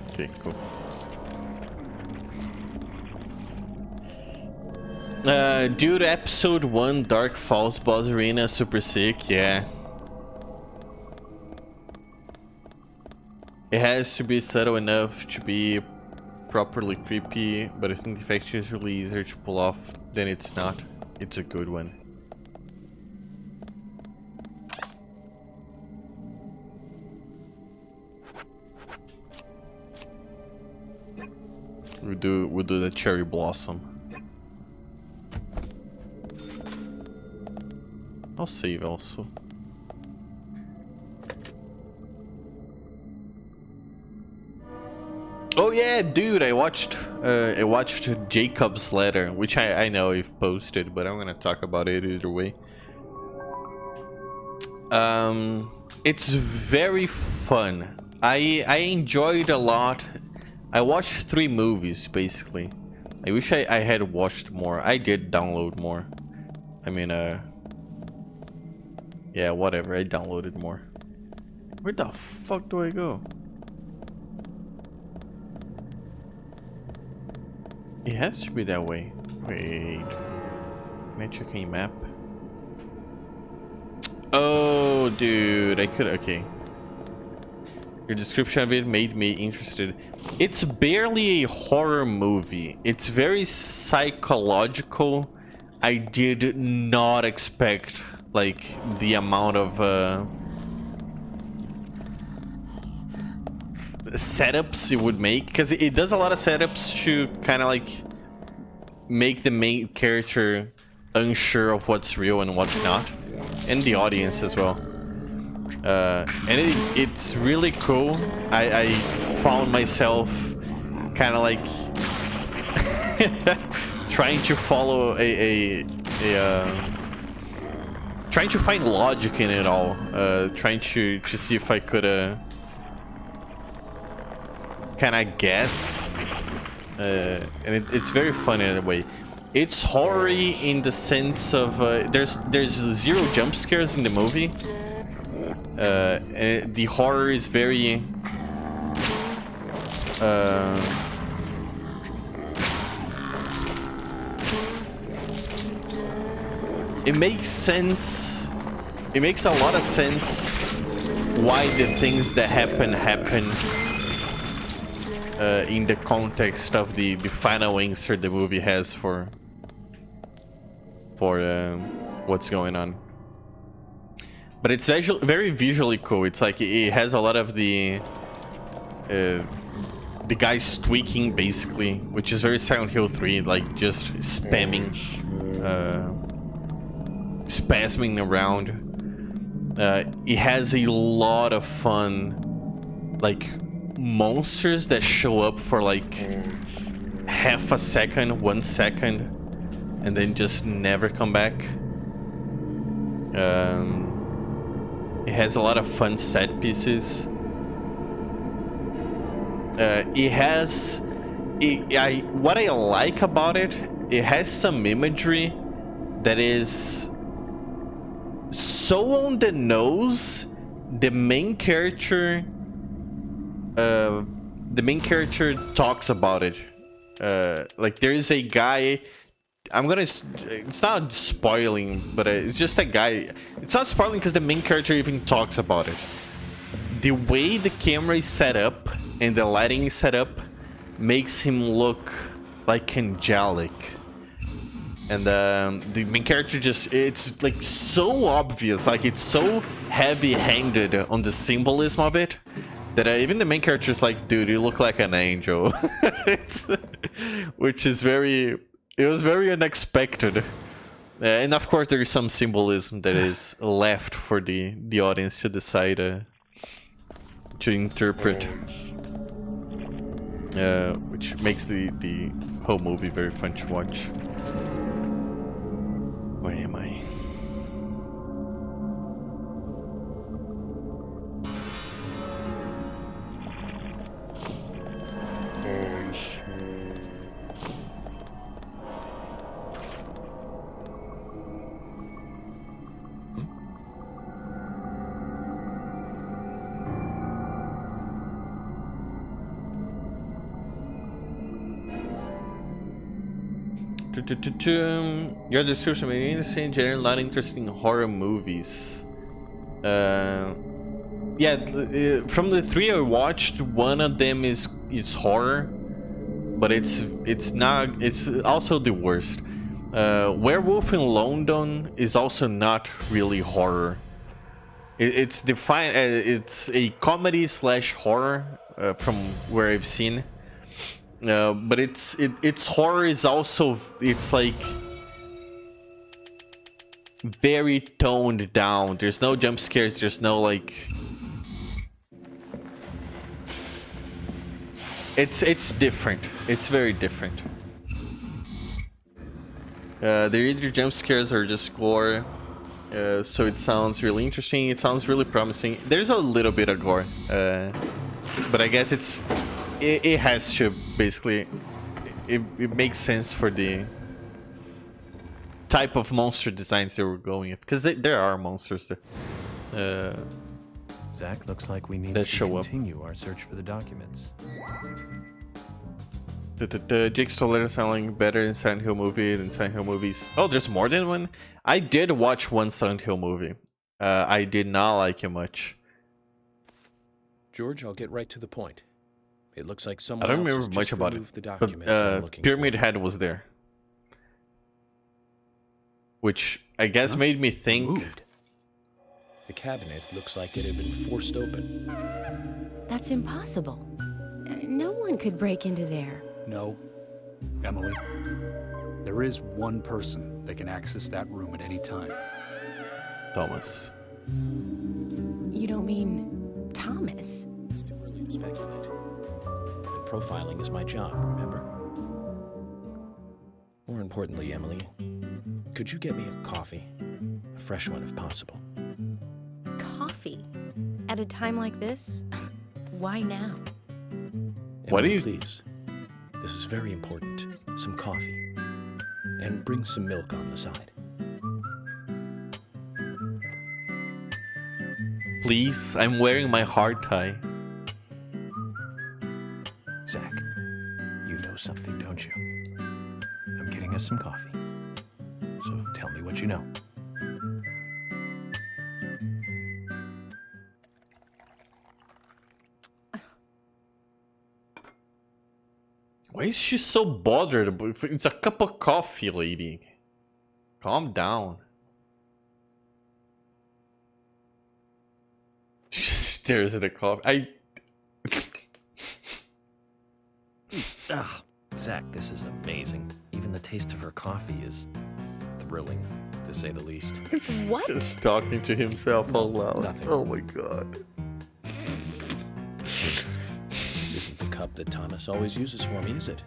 Okay, cool. Dude, episode 1, Dark Falls boss arena, super sick, yeah. It has to be subtle enough to be properly creepy, but I think the effect is really easier to pull off than it's not. It's a good one. We'll do the cherry blossom. I'll save also. Oh yeah, dude! I watched Jacob's letter, which I know you've posted, but I'm gonna talk about it either way. It's very fun. I enjoyed a lot. I watched 3 movies basically. I wish I had watched more. I did download more. I mean, yeah, whatever. I downloaded more. Where the fuck do I go? It has to be that way. Wait. Can I check any map? Oh, dude. I could... Okay. Your description of it made me interested. It's barely a horror movie. It's very psychological. I did not expect, like, the amount of setups it would make, because it does a lot of setups to kind of like make the main character unsure of what's real and what's not, and the audience as well. And it's really cool. I found myself kind of like trying to follow trying to find logic in it all, trying to see if I could kind of guess, and it's very fun in a way. It's horror-y in the sense of there's 0 jump scares in the movie. And the horror is very it makes sense. It makes a lot of sense why the things that happen in the context of the final answer the movie has for what's going on. But it's very visually cool. It's like it has a lot of the guys tweaking basically, which is very Silent Hill 3, like just spasming around. It has a lot of fun, like monsters that show up for like half a second, 1 second, and then just never come back. It has a lot of fun set pieces. What I like about it, it has some imagery that is so on the nose. The main character talks about it. Like there is a guy. It's not spoiling, but it's just a guy. It's not spoiling because the main character even talks about it. The way the camera is set up and the lighting is set up makes him look like angelic. And the main character it's like so obvious, like it's so heavy-handed on the symbolism of it, that even the main character is like, dude, you look like an angel. Which is it was very unexpected. And of course there is some symbolism that is left for the audience to decide to interpret, which makes the whole movie very fun to watch. Where am I? Your description may be interesting, generally not interested in horror movies. Yeah, from the three I watched, one of them is horror, but it's not. It's also the worst. Werewolf in London is also not really horror. It's defined. It's a comedy slash horror from where I've seen. But it's horror is also, it's like very toned down. There's no jump scares. There's no like. It's different. It's very different. They're either jump scares or just gore. So it sounds really interesting. It sounds really promising. There's a little bit of gore, but I guess it has to basically. It makes sense for the type of monster designs they were going with, because there are monsters there. Zach, looks like we need that to continue our search for the documents. The Jigsaw letter sounding better in Silent Hill movie than Silent Hill movies. Oh, there's more than one? I did watch one Silent Hill movie. I did not like it much. George, I'll get right to the point. It looks like someone I don't else remember has much just about removed it. the documents I'm looking Pyramid for. Head was there, which I guess made me think. Removed. The cabinet looks like it had been forced open. That's impossible. No one could break into there. No, Emily. There is one person that can access that room at any time. Thomas. You don't mean Thomas? It's too early to speculate. And profiling is my job, remember? More importantly, Emily, could you get me a coffee? A fresh one if possible. Coffee? At a time like this? Why now? What do Emily, you... Please. This is very important. Some coffee. And bring some milk on the side. Please, I'm wearing my heart tie. Zach, you know something, don't you? I'm getting us some coffee. So tell me what you know. Why is she so bothered? It's a cup of coffee, lady. Calm down. She just stares at the coffee. Ah, Zach, this is amazing. Even the taste of her coffee is thrilling, to say the least. What? Just talking to himself out loud. Nothing. Oh my god. This isn't the cup that Thomas always uses for me, is it?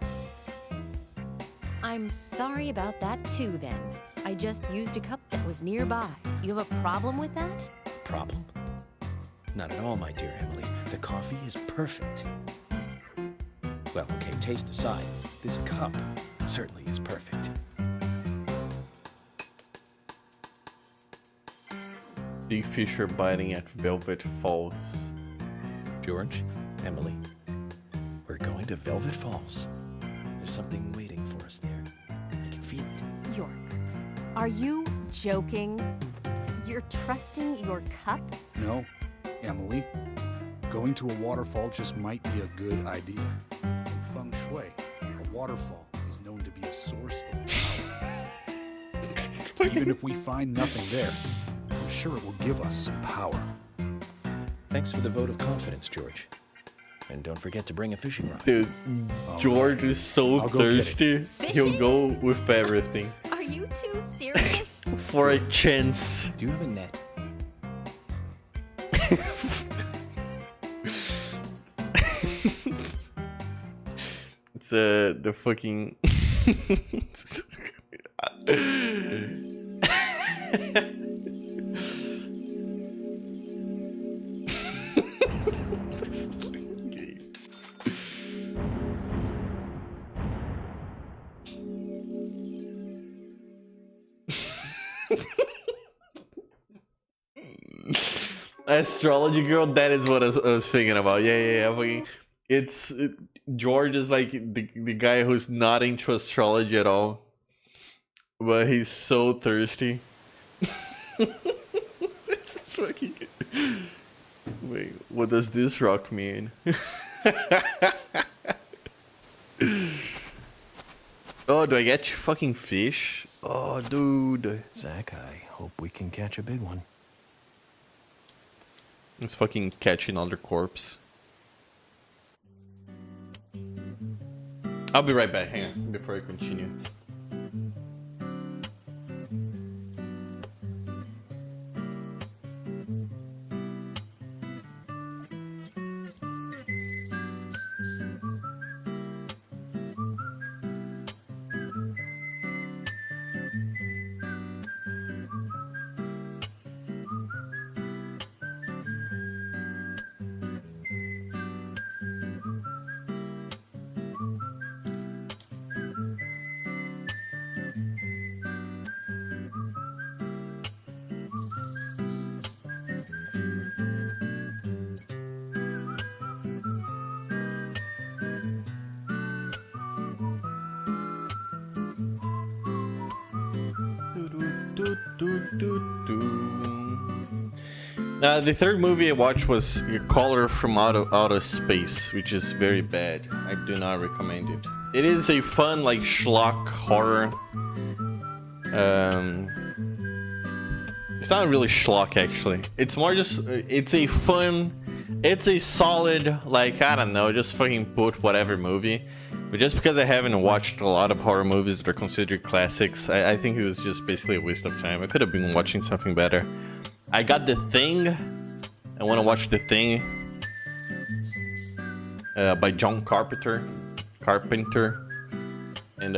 I'm sorry about that too, then. I just used a cup that was nearby. You have a problem with that? Problem? Not at all, my dear Emily. The coffee is perfect. Well, okay, taste aside, this cup certainly is perfect. Big fish are biting at Velvet Falls. George, Emily, we're going to Velvet Falls. There's something waiting for us there. I can feel it. York, are you joking? You're trusting your cup? No, Emily. Going to a waterfall just might be a good idea. In feng shui, a waterfall is known to be a source of power. Even if we find nothing there, I'm sure it will give us some power. Thanks for the vote of confidence, George. And don't forget to bring a fishing rod. Dude, George is so I'll go get it. thirsty. He'll go with everything. Are you two serious? For a chance. Do you have a net? It's the fucking Astrology girl, that is what I was thinking about. Yeah. George is like the guy who's not into astrology at all. But he's so thirsty. This is fucking... Wait, what does this rock mean? Oh, do I get you fucking fish? Oh, dude. Zach, I hope we can catch a big one. Let's fucking catch another corpse. I'll be right back. Hang on, before I continue. The third movie I watched was Caller from Outer Space, which is very bad. I do not recommend it. It is a fun, like, schlock horror. It's not really schlock, actually. It's more just, it's a fun, it's a solid, like, I don't know, just fucking put whatever movie. But just because I haven't watched a lot of horror movies that are considered classics, I think it was just basically a waste of time. I could have been watching something better. I got The Thing. I want to watch The Thing by John Carpenter. And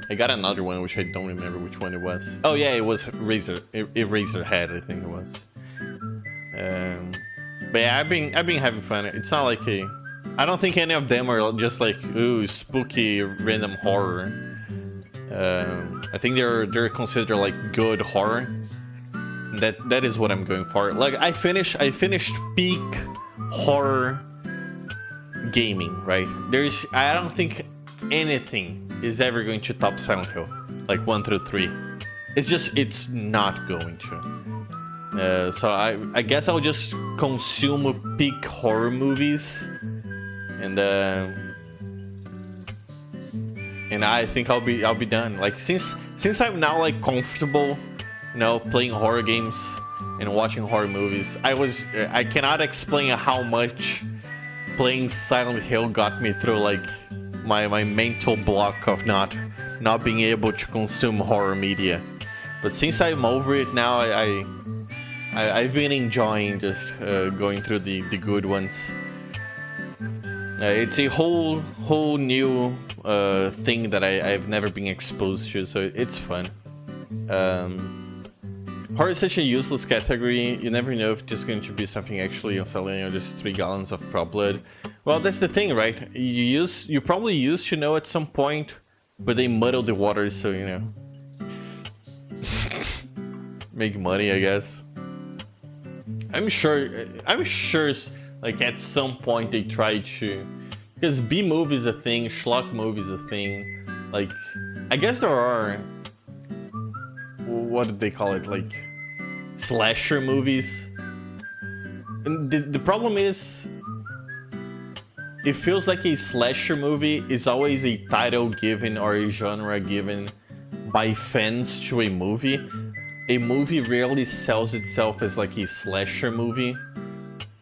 I got another one which I don't remember which one it was. Oh yeah, it was Eraserhead, I think it was. But yeah, I've been having fun. It's not like a... I don't think any of them are just like, ooh, spooky random horror. I think they're considered like good horror. That is what I'm going for. Like I finished peak horror gaming, right? I don't think anything is ever going to top Silent Hill, like 1 through 3. It's not going to. So I guess I'll just consume peak horror movies, and I think I'll be done. Like since I'm now like comfortable, you know, playing horror games and watching horror movies. I cannot explain how much playing Silent Hill got me through like my mental block of not being able to consume horror media. But since I'm over it now, I've been enjoying just going through the good ones. It's a whole new thing that I've never been exposed to, so it's fun. Horror is such a useless category. You never know if it's just going to be something actually unsettling or just 3 gallons of prop blood. Well, that's the thing, right? You probably used to know at some point, but they muddle the waters, so you know. Make money, I guess. I'm sure like at some point they try to, because B movie is a thing, schlock movie is a thing. Like, I guess there are, what do they call it, like slasher movies. And the problem is, it feels like a slasher movie is always a title given or a genre given by fans to a movie. A movie rarely sells itself as like a slasher movie,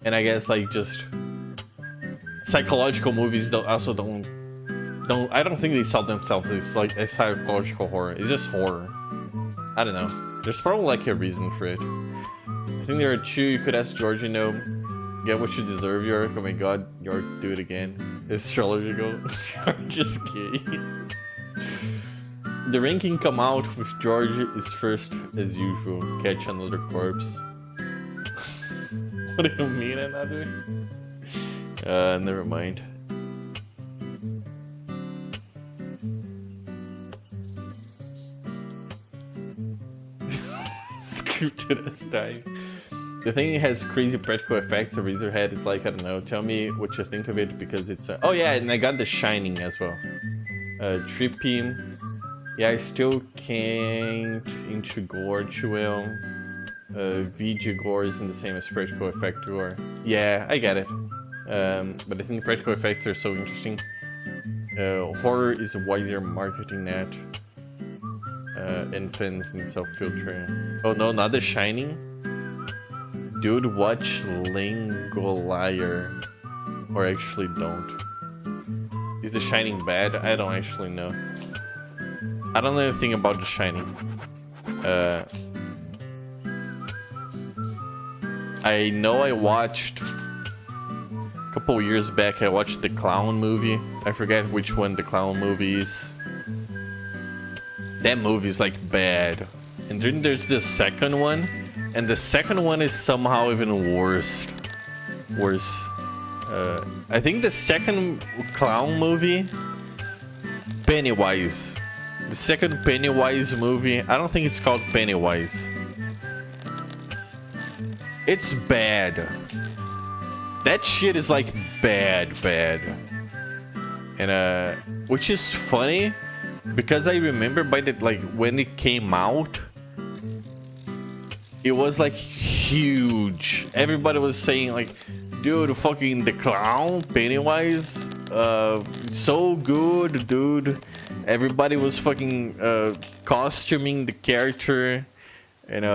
and I guess like just psychological movies I don't think they sell themselves as like a psychological horror. It's just horror. I don't know. There's probably like a reason for it. I think there are 2. You could ask George, you know, get what you deserve, York. Oh my god, York, do it again. Astrological. I'm just kidding. The ranking come out with George is first as usual. Catch another corpse. What do you mean another? Never mind. Scripted as time. The thing has crazy practical effects. A Razorhead is like, I don't know. Tell me what you think of it because it's. Oh yeah, and I got The Shining as well. Trippy. Yeah, I still can't into gore too well. VG gore isn't the same as practical effect gore. Yeah, I get it. But I think practical effects are so interesting. Horror is a wider marketing net. And fans and self-filtering. Oh no, not The Shining? Dude, watch Langolier. Or actually don't. Is The Shining bad? I don't actually know. I don't know anything about The Shining. I know I watched... A couple years back I watched the Clown movie. I forget which one the Clown movie is. That movie is like bad. And then there's the second one. And the second one is somehow even worse. I think the second Clown movie, Pennywise. The second Pennywise movie, I don't think it's called Pennywise. It's bad. That shit is like bad. And which is funny because I remember by the like when it came out, it was like huge. Everybody was saying like, dude, fucking the clown Pennywise, so good, dude. Everybody was fucking costuming the character, and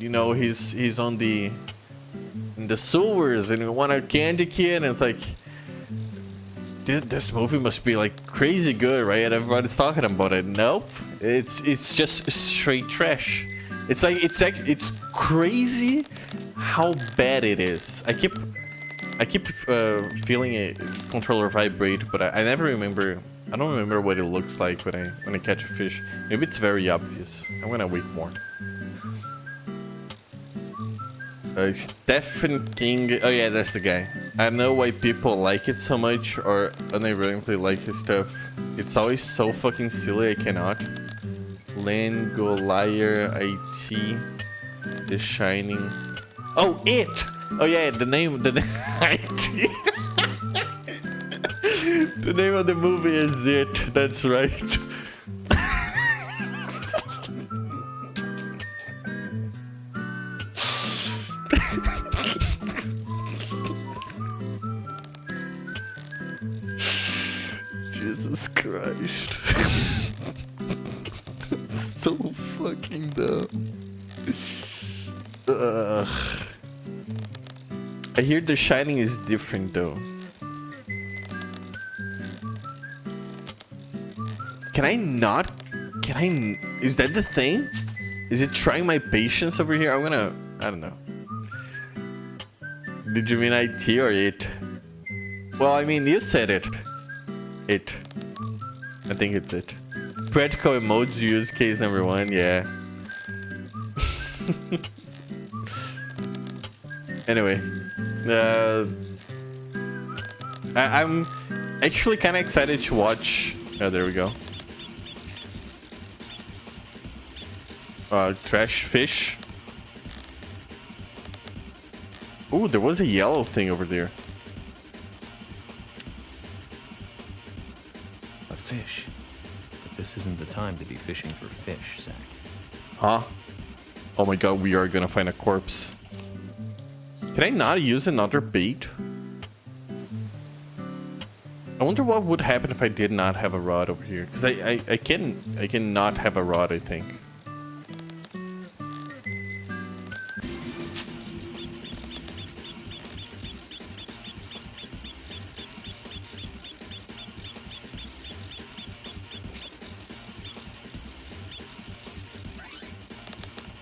you know, he's on in the sewers and we want a candy kid, and it's like, this movie must be like crazy good, right? And everybody's talking about it. Nope, it's just straight trash. It's crazy how bad it is. I keep feeling a controller vibrate, but I never remember. I don't remember what it looks like when I catch a fish. Maybe it's very obvious. I'm gonna wait more. Stephen King. Oh yeah, that's the guy. I don't know why people like it so much or unironically like his stuff. It's always so fucking silly. I cannot. Langolier IT. The Shining. Oh, It! Oh yeah, the name IT. The name of the movie is It. That's right. Jesus Christ. So fucking dumb. I hear The Shining is different though. Is that the thing? Is it trying my patience over here? I don't know. Did you mean IT or It? Well, I mean, you said it. It. I think it's It. Practical emoji use case number 1, yeah. Anyway. I'm actually kind of excited to watch... Oh, there we go. Trash fish. Ooh, there was a yellow thing over there. A fish. But this isn't the time to be fishing for fish, Zach. Huh? Oh my god, we are gonna find a corpse. Can I not use another bait? I wonder what would happen if I did not have a rod over here. Because I can not have a rod, I think.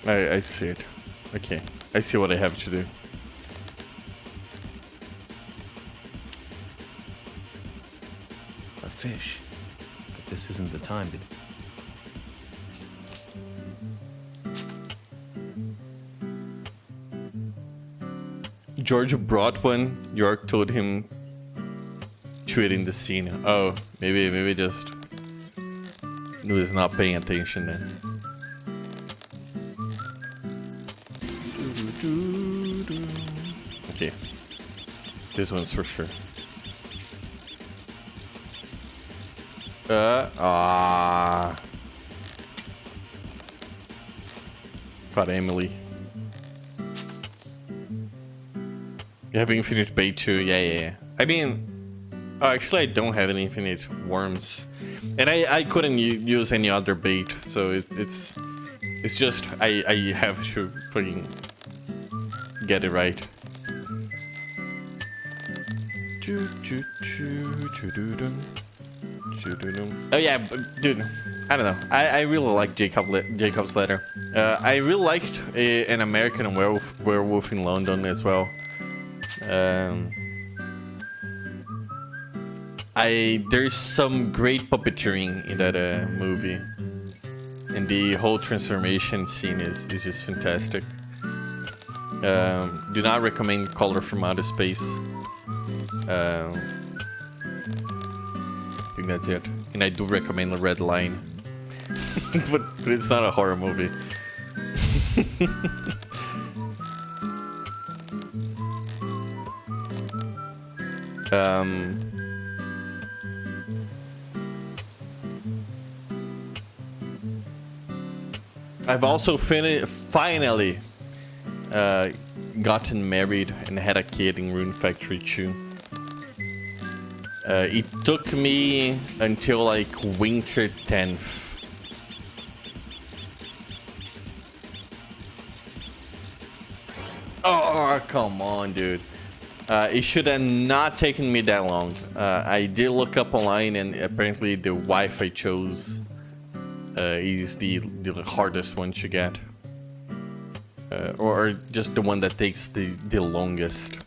I see it. Okay. I see what I have to do. A fish. But this isn't the time to... George brought one. York told him to it in the scene. Oh, maybe just he was not paying attention then. Okay, this one's for sure. Got Emily. You have infinite bait too? Yeah. I mean, actually I don't have any infinite worms. And I couldn't use any other bait, so it's just I have to fucking get it right. Oh yeah, dude, I don't know. I really like Jacob's Ladder. I really liked An American Werewolf in London as well. There's some great puppeteering in that movie, and the whole transformation scene is just fantastic. Do not recommend Color from Outer Space. I think that's it. And I do recommend The Red Line, but it's not a horror movie. I've also finally gotten married and had a kid in Rune Factory 2. It took me until like winter 10th. Oh, come on, dude. It should have not taken me that long. I did look up online, and apparently the wife I chose is the hardest one to get. Or just the one that takes the longest.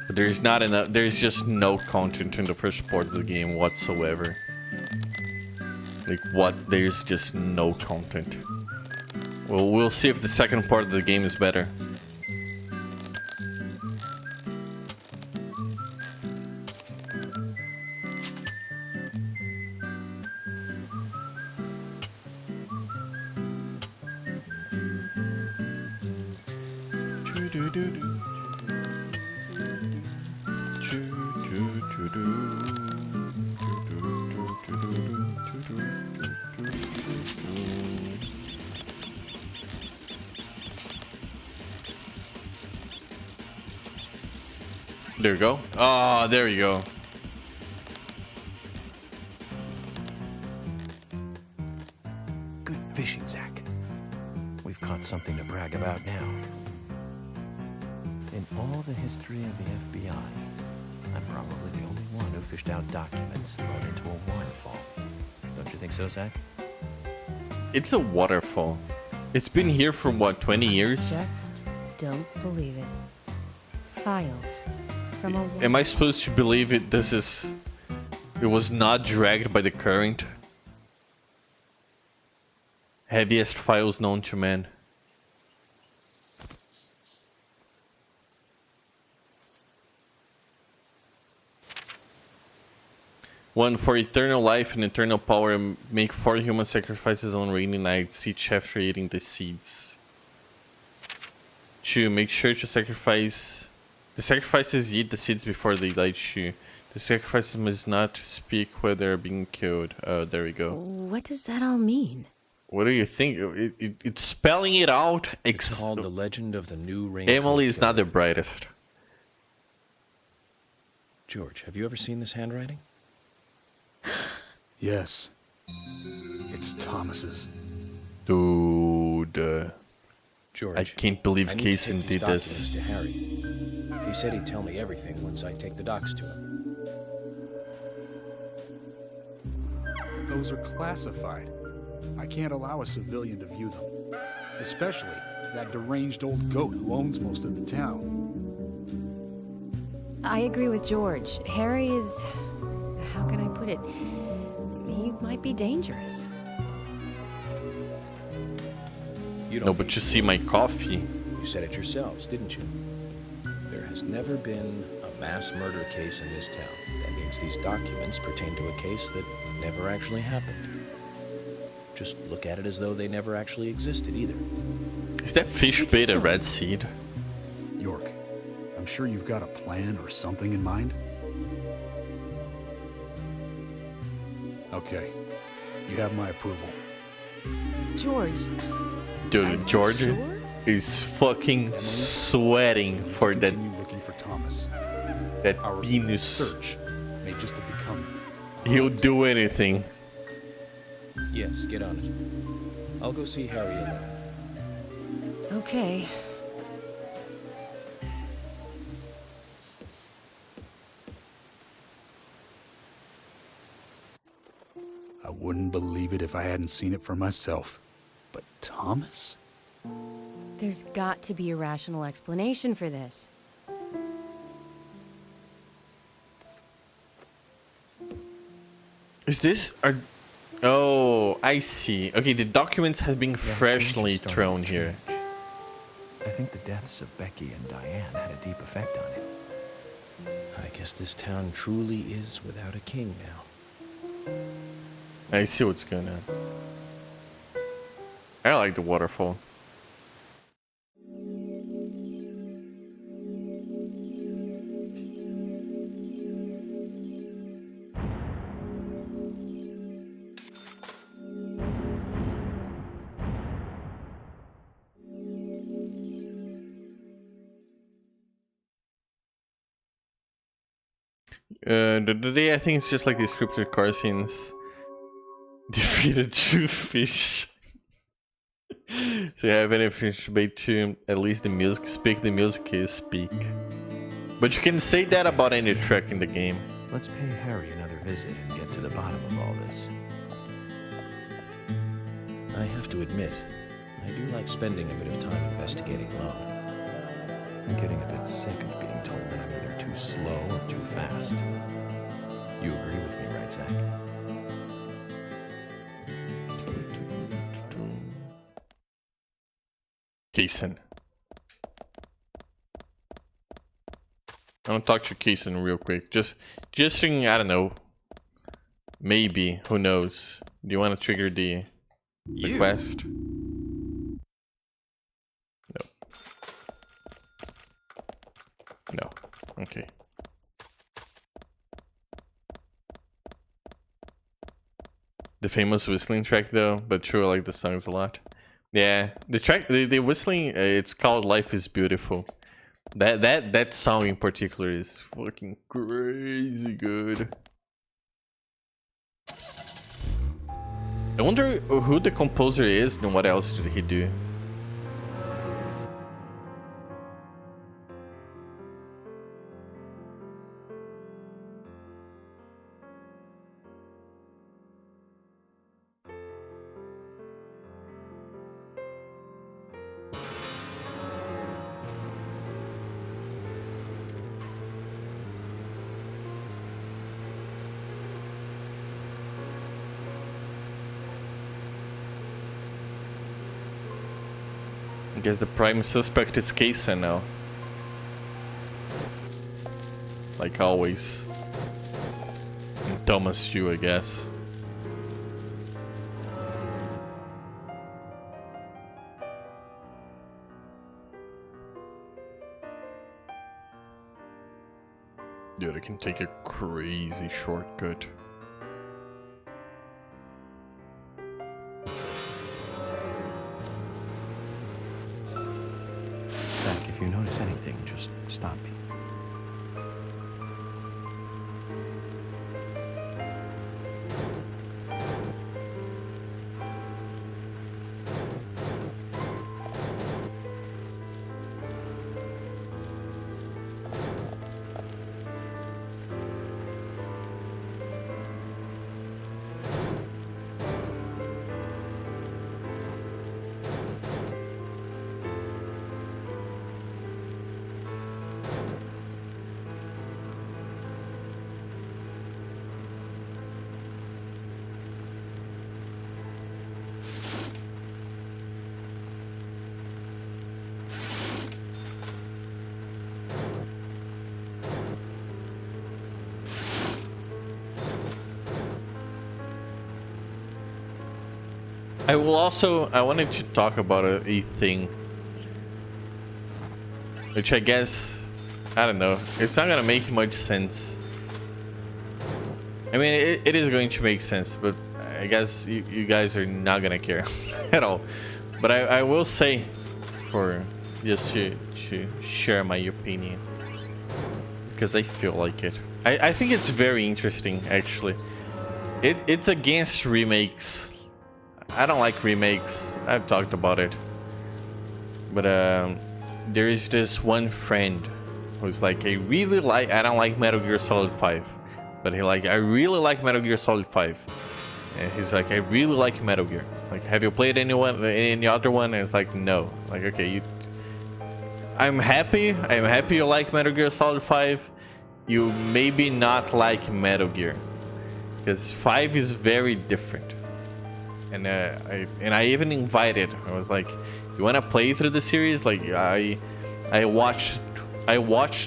But there's not enough. There's just no content in the first part of the game whatsoever. Like what? There's just no content. Well, we'll see if the second part of the game is better. There we go. Oh, there we go. Good fishing, Zach. We've caught something to brag about now. In all the history of the FBI, I'm probably the only one who fished out documents thrown into a waterfall. Don't you think so, Zach? It's a waterfall. It's been here for what, 20 years? Just don't believe it. Files from a Am I supposed to believe it? It was not dragged by the current? Heaviest files known to man. One for eternal life and eternal power, make 4 human sacrifices on rainy nights, each after eating the seeds. 2. Make sure to sacrifice. The sacrifices eat the seeds before they light you. The sacrifices must not speak while they are being killed. Oh, there we go. What does that all mean? What do you think? It's spelling it out. It's called The Legend of the New Rain. Emily is not the brightest. George, have you ever seen this handwriting? Yes. It's Thomas's. Dude. George, I can't believe I need Kaysen to take did these this. documents to Harry. He said he'd tell me everything once I take the docs to him. Those are classified. I can't allow a civilian to view them. Especially that deranged old goat who owns most of the town. I agree with George. Harry is... how can I put it? He might be dangerous. No, but you see my coffee. You said it yourselves, didn't you? There has never been a mass murder case in this town. That means these documents pertain to a case that never actually happened. Just look at it as though they never actually existed either. Is that fish bait a red seed? York, I'm sure you've got a plan or something in mind. Okay, you have my approval. George. Dude, George sure? is fucking sweating for that Continue looking for Thomas. Our penis. search may just have become. He'll do anything. Yes, get on it. I'll go see Harry alone. Okay. I wouldn't believe it if I hadn't seen it for myself. But Thomas? There's got to be a rational explanation for this. Is this? Oh, I see. Okay, the documents have been freshly thrown here. I think the deaths of Becky and Diane had a deep effect on him. I guess this town truly is without a king now. I see what's going on. I like the waterfall. The day I think it's just like the scripted car scenes. Defeated two fish. So you have any fish bait to at least the music speak, the music is speak. But you can say that about any track in the game. Let's pay Harry another visit and get to the bottom of all this. I have to admit, I do like spending a bit of time investigating alone. I'm getting a bit sick of being told that I'm either too slow or too fast. You agree with me, right, Zach? Kaysen. I want to talk to Kaysen real quick. Just thinking, I don't know. Maybe, who knows? Do you want to trigger the request? No. No. Okay. The famous whistling track though, but true, I like the songs a lot. Yeah, the track, the whistling, it's called "Life Is Beautiful." That song in particular is fucking crazy good. I wonder who the composer is and what else did he do. I guess the prime suspect is Kaysen now. Like always. And Thomas too, I guess. Dude, I can take a crazy shortcut. If you notice anything, just stop me. I wanted to talk about a thing, which I guess, I don't know, it's not gonna make much sense. I mean, it is going to make sense, but I guess you guys are not gonna care at all. But I will say, for just to share my opinion, because I feel like it. I think it's very interesting, actually. It's against remakes. I don't like remakes. I've talked about it. But there is this one friend who's like, I don't like Metal Gear Solid 5. But I really like Metal Gear Solid 5. And he's like, I really like Metal Gear. Like, have you played any other one? And it's like, no. Like, okay, I'm happy you like Metal Gear Solid 5. You maybe not like Metal Gear. Because 5 is very different. And I even invited. I was like, you wanna play through the series? Like, I watched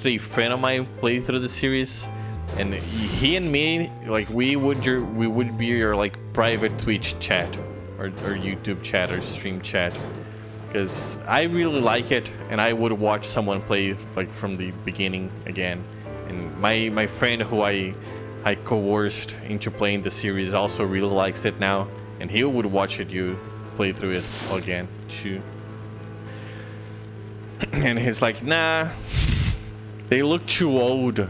a friend of mine play through the series, and he and me, like, we would be your like private Twitch chat or YouTube chat or stream chat, because I really like it, and I would watch someone play like from the beginning again. And my friend who I coerced into playing the series also really likes it now, and he would watch you play through it again too. And he's like, nah, they look too old.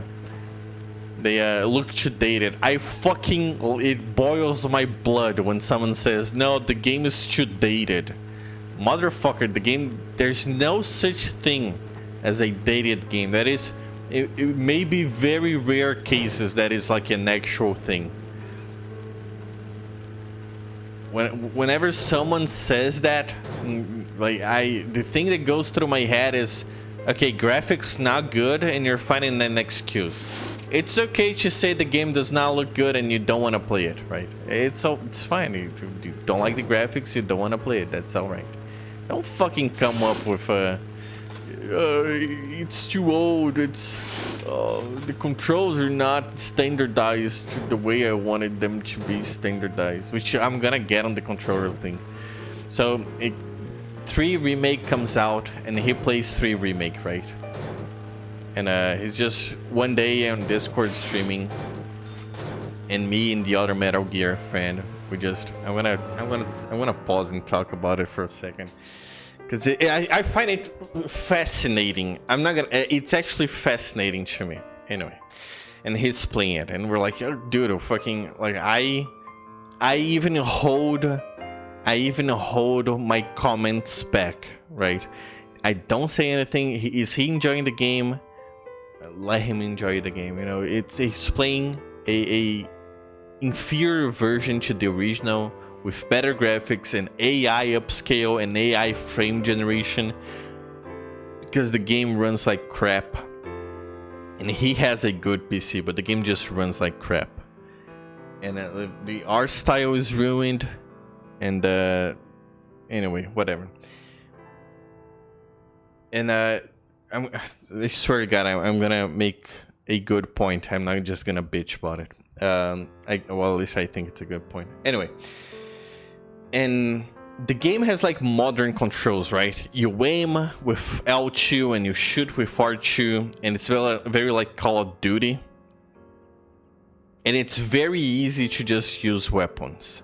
They look too dated. It boils my blood when someone says, no, the game is too dated. Motherfucker, the game, there's no such thing as a dated game. That is, it may be very rare cases that is like an actual thing. Whenever someone says that, like, the thing that goes through my head is, okay, graphics not good and you're finding an excuse. It's okay to say the game does not look good and you don't want to play it, right? It's fine. You don't like the graphics, you don't want to play it. That's all right. Don't fucking come up with it's too old. The controls are not standardized the way I wanted them to be standardized, which I'm gonna get on the controller thing. So 3 remake comes out and he plays 3 remake, right? And he's just one day on Discord streaming, and me and the other Metal Gear friend, I'm gonna pause and talk about it for a second, because I find it fascinating. It's actually fascinating to me. Anyway, and he's playing it, and we're like, oh, dude, fucking, like, I even hold my comments back, right? I don't say anything. Is he enjoying the game? Let him enjoy the game. You know, he's playing a inferior version to the original with better graphics and AI upscale and AI frame generation, because the game runs like crap. And he has a good PC, but the game just runs like crap. And the art style is ruined. And anyway, whatever. And I swear to God, I'm gonna make a good point. I'm not just gonna bitch about it. Well, at least I think it's a good point. Anyway, and the game has like modern controls, right? You aim with L2 and you shoot with R2, and it's very like Call of Duty. And it's very easy to just use weapons.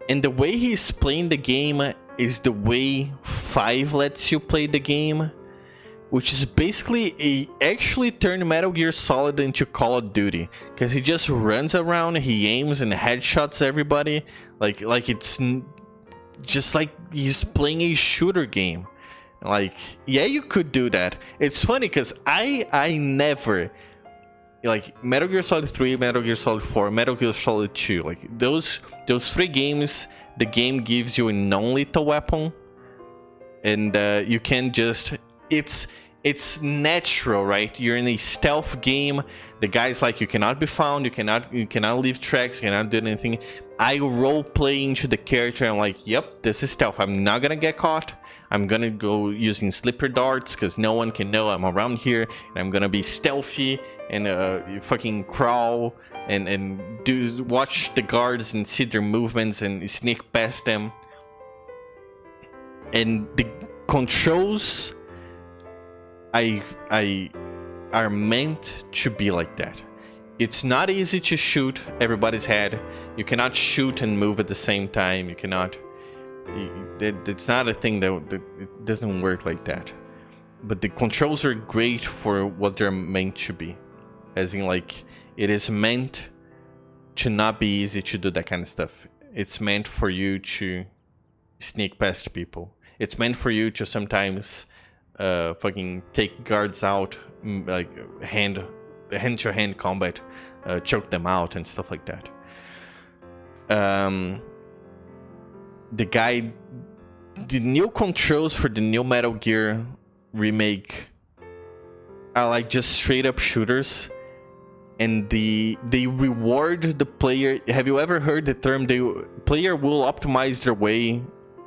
And the way he's playing the game is the way 5 lets you play the game, which is basically actually turned Metal Gear Solid into Call of Duty, because he just runs around, he aims and headshots everybody, like it's just like he's playing a shooter game. Like, yeah, you could do that. It's funny because I never, like, Metal Gear Solid 3, Metal Gear Solid 4, Metal Gear Solid 2, like those 3 games, the game gives you a non-lethal weapon, and you can just, it's natural, right? You're in a stealth game. The guy's like, you cannot be found, you cannot leave tracks, you cannot do anything. I role play into the character. I'm like, yep, this is stealth. I'm not gonna get caught. I'm gonna go using slipper darts because no one can know I'm around here, and I'm gonna be stealthy and fucking crawl and watch the guards and see their movements and sneak past them. And the controls are meant to be like that. It's not easy to shoot everybody's head. You cannot shoot and move at the same time. You cannot. It's not a thing that it doesn't work like that. But the controls are great for what they're meant to be. As in, like, it is meant to not be easy to do that kind of stuff. It's meant for you to sneak past people. It's meant for you to sometimes fucking take guards out, like hand-to-hand combat, choke them out and stuff like that. The new controls for the new Metal Gear remake are like just straight up shooters, and they reward the player. Have you ever heard the term the player will optimize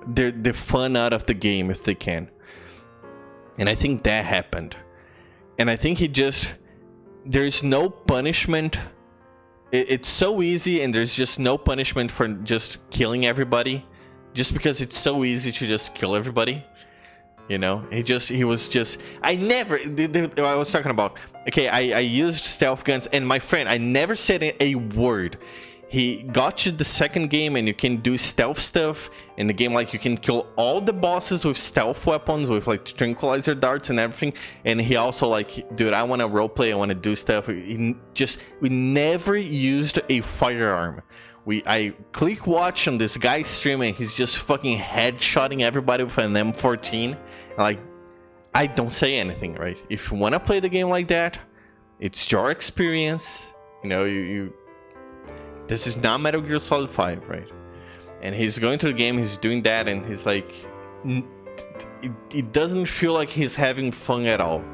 the fun out of the game if they can? And I think that happened. And I think there's no punishment. It's so easy, and there's just no punishment for just killing everybody, just because it's so easy to just kill everybody. You know, I was talking about, okay, I used stealth guns, and my friend, I never said a word. He got you the second game, and you can do stealth stuff in the game, like you can kill all the bosses with stealth weapons, with like tranquilizer darts and everything. And he also like, dude, I want to roleplay, I want to do stuff. We never used a firearm. I click watch on this guy streaming, he's just fucking headshotting everybody with an M14. Like, I don't say anything, right? If you want to play the game like that, it's your experience. You know, this is not Metal Gear Solid 5, right? And he's going through the game, he's doing that, and he's like, it doesn't feel like he's having fun at all.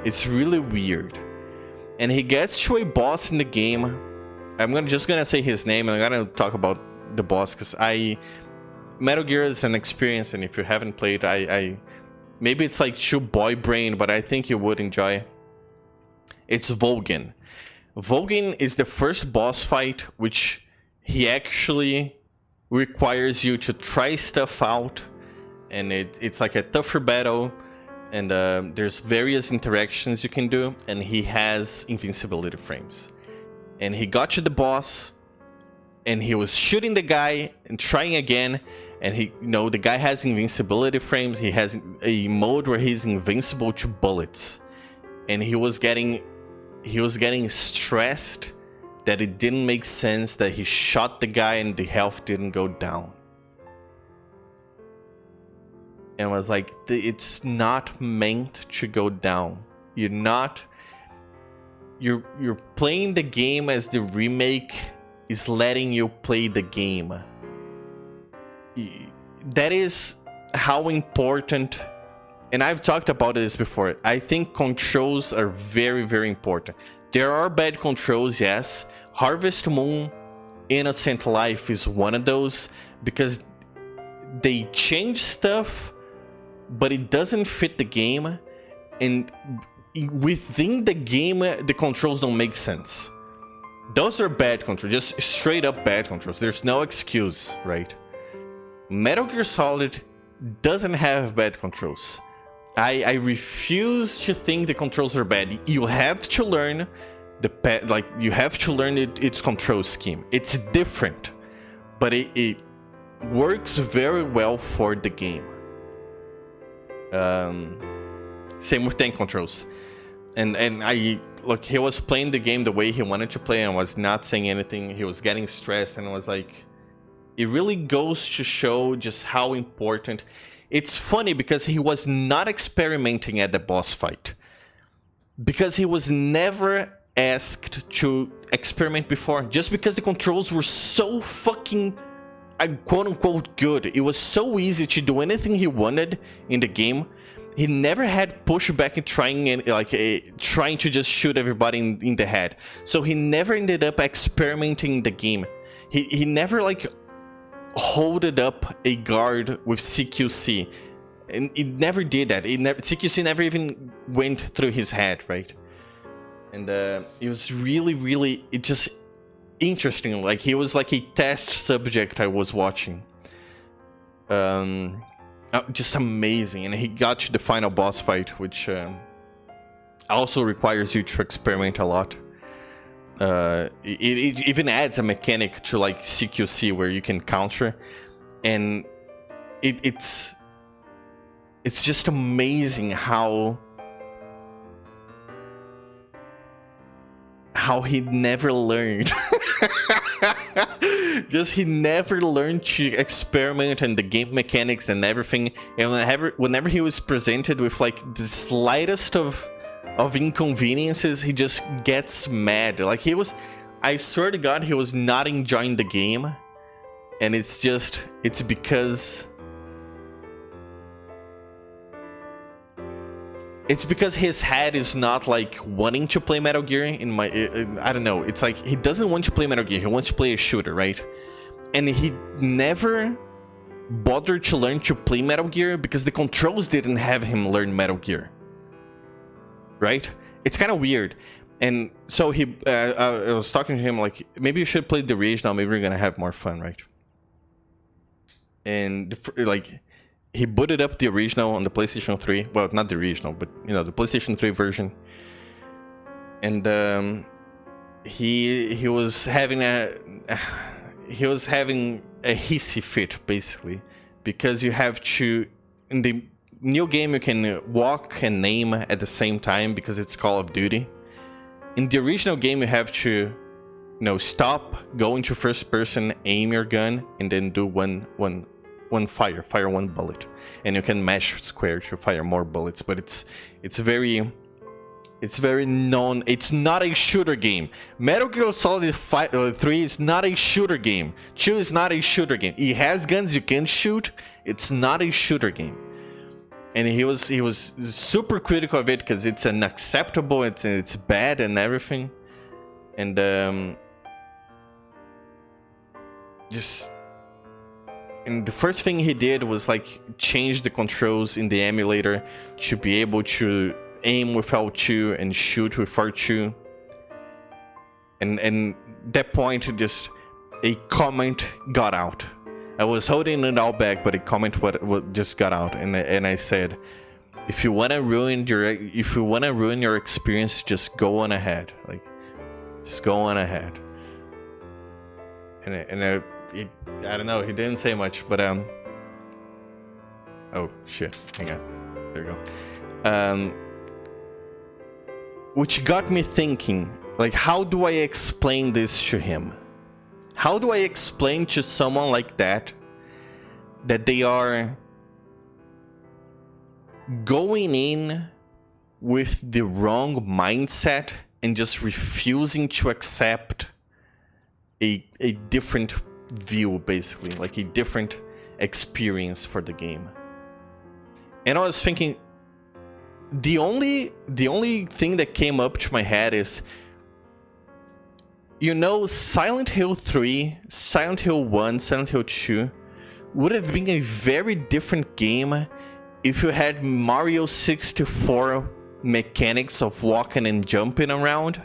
It's really weird. And he gets to a boss in the game. I'm just gonna say his name, and I'm gonna talk about the boss, because Metal Gear is an experience, and if you haven't played, maybe it's like too boy brain, but I think you would enjoy. It's Volgin. Volgin is the first boss fight which he actually requires you to try stuff out, and it's like a tougher battle, and there's various interactions you can do, and he has invincibility frames. And he got to the boss, and he was shooting the guy and trying again, and the guy has invincibility frames. He has a mode where he's invincible to bullets, and he was getting stressed that it didn't make sense that he shot the guy and the health didn't go down. And I was like, it's not meant to go down. You're playing the game as the remake is letting you play the game. That is how important, and I've talked about this before, I think controls are very, very important. There are bad controls, yes. Harvest Moon, Innocent Life is one of those, because they change stuff, but it doesn't fit the game, and within the game, the controls don't make sense. Those are bad controls, just straight up bad controls. There's no excuse, right? Metal Gear Solid doesn't have bad controls. I refuse to think the controls are bad. You have to learn you have to learn its control scheme. It's different, but it works very well for the game. Same with tank controls. And look, he was playing the game the way he wanted to play and was not saying anything. He was getting stressed, and was like, it really goes to show just how important. It's funny because he was not experimenting at the boss fight, because he was never asked to experiment before, just because the controls were so fucking quote-unquote good. It was so easy to do anything he wanted in the game. He never had pushback in trying to just shoot everybody in the head. So he never ended up experimenting in the game. He never holded up a guard with CQC, and it never did that. CQC never even went through his head, right? And it was really just interesting. Like, he was like a test subject I was watching. Just amazing. And he got to the final boss fight, which also requires you to experiment a lot. It even adds a mechanic to like CQC where you can counter, and it's just amazing how he never learned. Just he never learned to experiment and the game mechanics and everything. And whenever he was presented with like the slightest of inconveniences, he just gets mad. Like he was, I swear to God, he was not enjoying the game. And it's because his head is not like wanting to play Metal Gear. I don't know. It's like he doesn't want to play Metal Gear. He wants to play a shooter, right? And he never bothered to learn to play Metal Gear because the controls didn't have him learn Metal Gear, right? It's kind of weird. And so I was talking to him like, maybe you should play the original. Maybe we're gonna have more fun, right? And like, he booted up the original on the PlayStation 3. Well, not the original, but you know, the PlayStation 3 version. And he was having a hissy fit basically, because you have to, in the new game you can walk and aim at the same time because it's Call of Duty. In the original game you have to, you know, stop, go into first person, aim your gun, and then do one fire one bullet, and you can mash square to fire more bullets. But it's very known. It's not a shooter game. Metal Gear Solid 3 is not a shooter game. 2 is not a shooter game. It has guns you can shoot. It's not a shooter game. And he was super critical of it because it's unacceptable. It's bad and everything. And and the first thing he did was like change the controls in the emulator to be able to aim with L2 and shoot with R2. And that point, just a comment got out. I was holding it all back, but a comment what just got out, and I said, if you wanna ruin your experience, just go on ahead. Like, just go on ahead. And I don't know, he didn't say much, but oh shit, hang on, there you go. Which got me thinking, like, how do I explain this to him? How do I explain to someone like that they are going in with the wrong mindset and just refusing to accept a different view, basically, like a different experience for the game? And I was thinking, the only thing that came up to my head is, you know, Silent Hill 3, Silent Hill 1, Silent Hill 2 would have been a very different game if you had Mario 64 mechanics of walking and jumping around.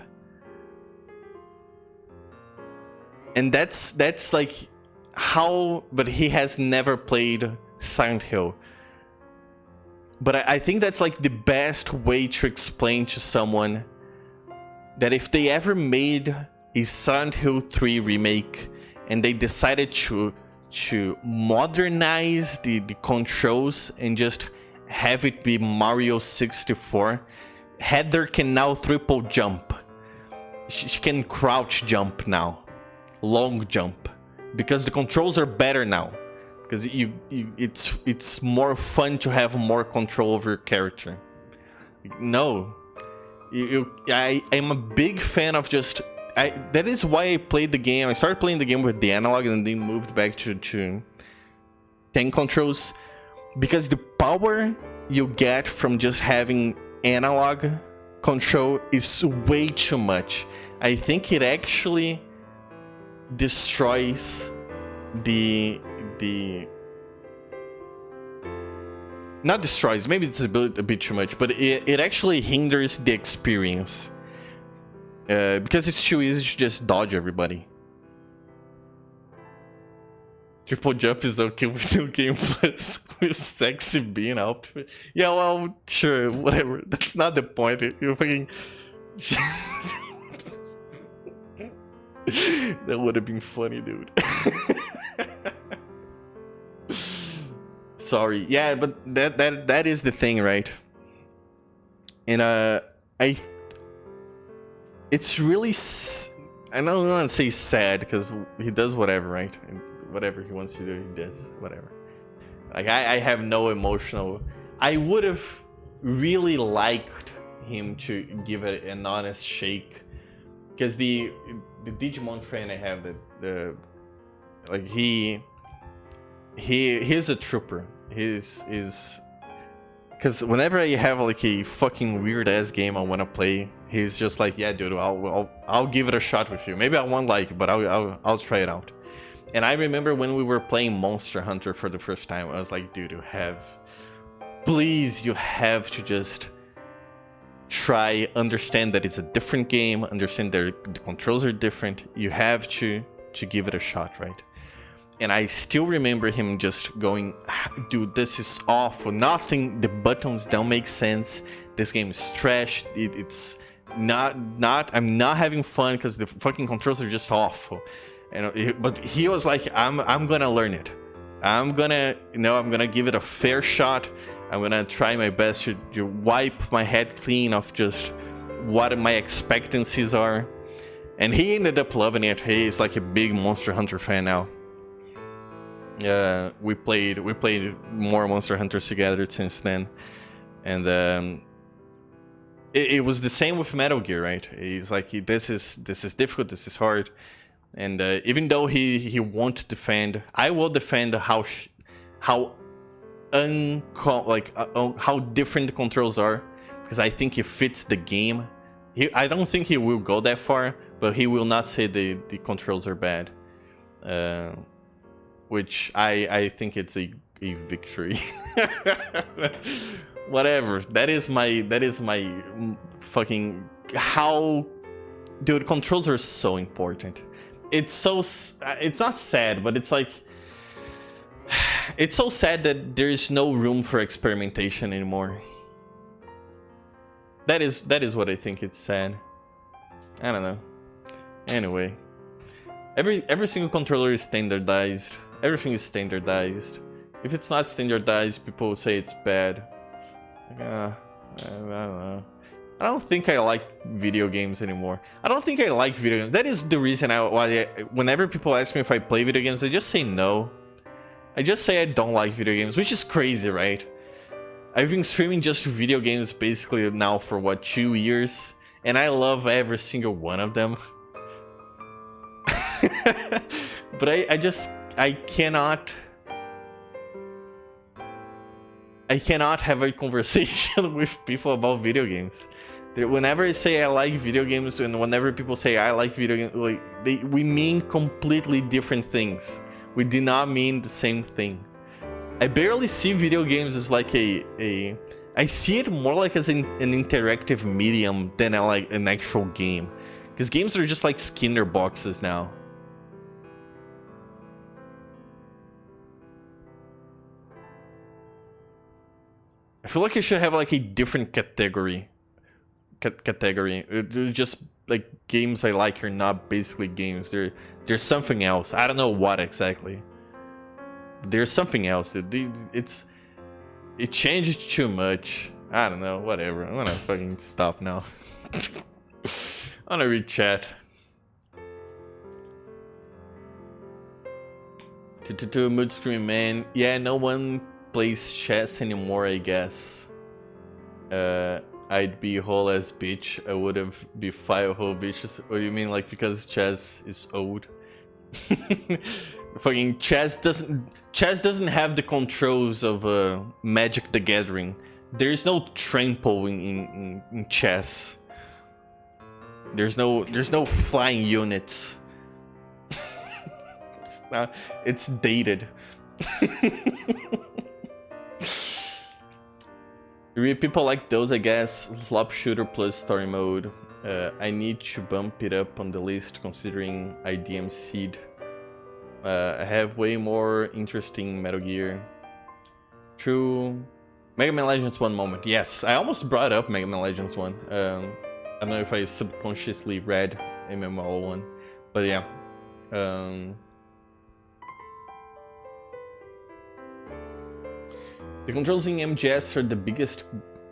And that's like how, but he has never played Silent Hill. But I think that's like the best way to explain to someone that if they ever made a Silent Hill 3 remake and they decided to modernize the controls and just have it be Mario 64, Heather can now triple jump. She can crouch jump now, long jump, because the controls are better now. Because it's more fun to have more control over your character. No, I'm a big fan of just. That is why I played the game. I started playing the game with the analog and then moved back to tank controls, because the power you get from just having analog control is way too much. I think it actually destroys the not destroys, maybe it's a bit too much, but it actually hinders the experience, because it's too easy to just dodge everybody. Triple jump is okay with New Game Plus with sexy bean outfit. Yeah, well, sure, whatever. That's not the point. You're fucking That would have been funny, dude. Sorry. Yeah, but that is the thing, right? And it's really I don't want to say sad because he does whatever, right? And whatever he wants to do, he does whatever. Like I have no emotional. I would have really liked him to give it an honest shake, because the Digimon friend I have, the like he's a trooper. He's because whenever I have like a fucking weird ass game I want to play, he's just like, yeah, dude, I'll give it a shot with you. Maybe I won't like it, but I'll try it out. And I remember when we were playing Monster Hunter for the first time, I was like, dude, please, you have to just try, understand that it's a different game, understand that the controls are different. You have to give it a shot, right? And I still remember him just going, dude, this is awful. Nothing, the buttons don't make sense. This game is trash. It's not, I'm not having fun because the fucking controls are just awful. And but he was like, I'm gonna learn it. I'm gonna give it a fair shot. I'm gonna try my best to wipe my head clean of just what my expectancies are. And he ended up loving it. He's like a big Monster Hunter fan now. We played more Monster Hunters together since then, and it was the same with Metal Gear, right? He's like, this is difficult, this is hard, and even though he won't defend, I will defend how different the controls are, because I think it fits the game. I don't think he will go that far, but he will not say the controls are bad. Which I think it's a victory. Whatever. That is my fucking how, dude. Controls are so important. It's not sad, but it's like it's so sad that there is no room for experimentation anymore. That is what I think it's sad. I don't know. Anyway, every single controller is standardized. Everything is standardized. If it's not standardized, people say it's bad. Like, I don't know. I don't think I like video games anymore. I don't think I like video games. That is the reason why whenever people ask me if I play video games, I just say no. I just say I don't like video games, which is crazy, right? I've been streaming just video games basically now for what, 2 years? And I love every single one of them. But I cannot have a conversation with people about video games. Whenever I say I like video games, and whenever people say I like video games, like we mean completely different things. We do not mean the same thing. I barely see video games as like I see it more like as an interactive medium than like an actual game. Because games are just like Skinner boxes now. I feel like I should have like a different category. It's just like games I like are not basically games. There's something else. I don't know what exactly. There's something else. It changes too much. I don't know. Whatever. I'm gonna fucking stop now. I'm gonna read chat. To mood screen man. Yeah, no one plays chess anymore, I guess. I'd be whole ass bitch. I would have be 5 whole bitches. What do you mean, like because chess is old? Fucking chess doesn't have the controls of Magic the Gathering. There's no trample in chess. There's no flying units. It's dated. People like those, I guess. Slop shooter plus story mode. I need to bump it up on the list considering I DMC'd. I have way more interesting Metal Gear. True. Mega Man Legends 1 moment. Yes, I almost brought up Mega Man Legends 1. I don't know if I subconsciously read MMO 1. But yeah. The controls in MGS are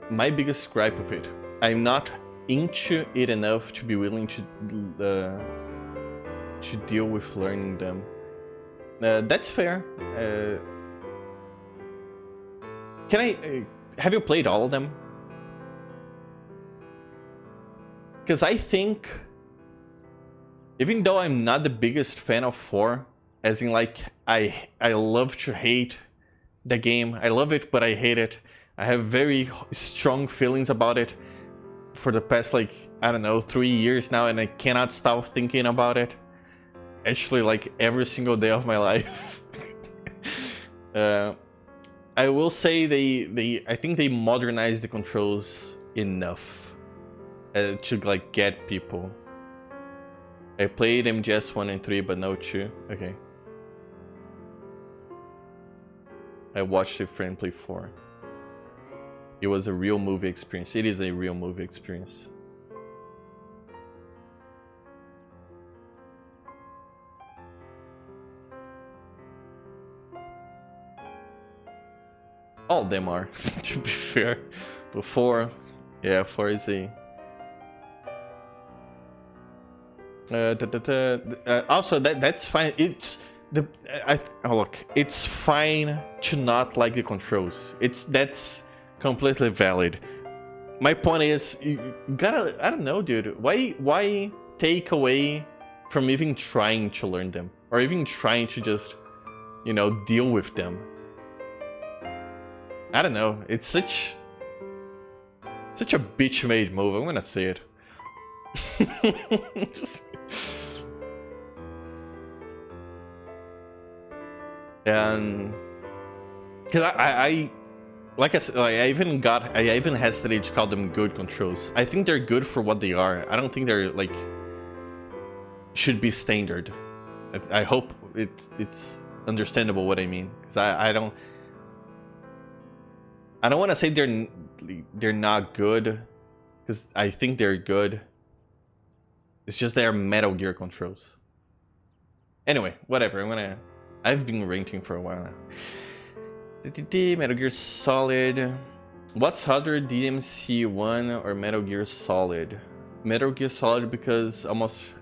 my biggest gripe of it. I'm not into it enough to be willing to deal with learning them. That's fair. Can I... have you played all of them? Because I think, even though I'm not the biggest fan of 4, as in like, I love to hate the game. I love it, but I hate it. I have very strong feelings about it for the past, like, I don't know, 3 years now, and I cannot stop thinking about it. Actually, like, every single day of my life. I will say I think they modernized the controls enough to like get people. I played MGS 1 and 3, but no 2. Okay. I watched a friend play 4. It was a real movie experience. It is a real movie experience. All of them are, to be fair. But 4, yeah, 4 is a... also, that's fine. It's the look. It's fine to not like the controls. That's completely valid. My point is, you gotta... I don't know, dude. Why take away from even trying to learn them, or even trying to just, you know, deal with them? I don't know. It's such a bitch-made move. I'm gonna say it. And because I like I said, like, I even hesitated to call them good controls. I think they're good for what they are. I don't think they're like should be standard. I hope it's understandable what I mean, because I don't want to say they're not good, because I think they're good. It's just they're Metal Gear controls. Anyway, whatever. I've been ranting for a while now. Metal Gear Solid. What's harder, DMC 1 or Metal Gear Solid? Metal Gear Solid, because almost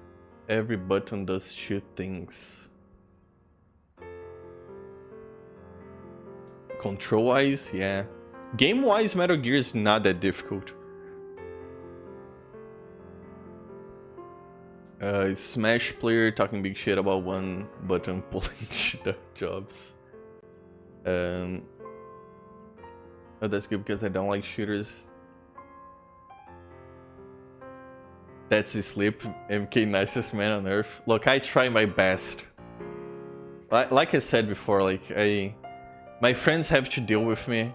every button does 2 things. Control-wise, yeah. Game-wise, Metal Gear is not that difficult. Smash player talking big shit about one button pulling jobs. Oh, that's good because I don't like shooters. That's his sleep. MK, nicest man on earth. Look, I try my best. Like I said before, like my friends have to deal with me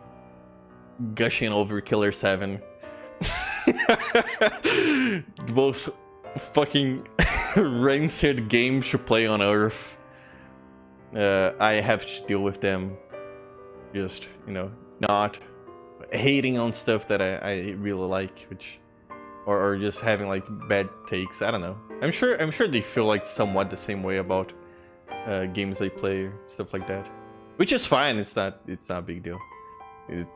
gushing over Killer 7. The most fucking rancid game to play on Earth. I have to deal with them. Just, you know, not hating on stuff that I really like, which, or just having like bad takes. I don't know. I'm sure they feel like somewhat the same way about games they play, stuff like that, which is fine. It's not a big deal.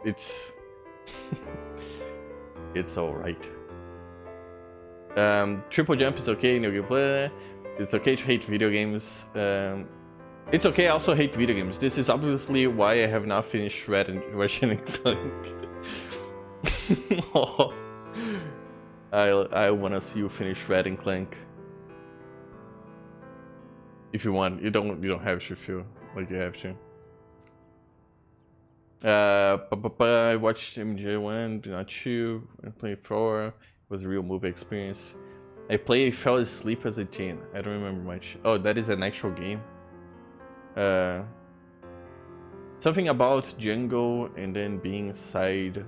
It's it's all right. Triple jump is okay, no gameplay. It's okay to hate video games. It's okay, I also hate video games. This is obviously why I have not finished Ratchet and Clank. Oh, I wanna see you finish Ratchet and Clank. If you want, you don't have to feel like you have to. I watched MJ1, do not chew. I played 4. It was a real movie experience. I fell asleep as a teen. I don't remember much. Oh, that is an actual game. Something about jungle and then being inside.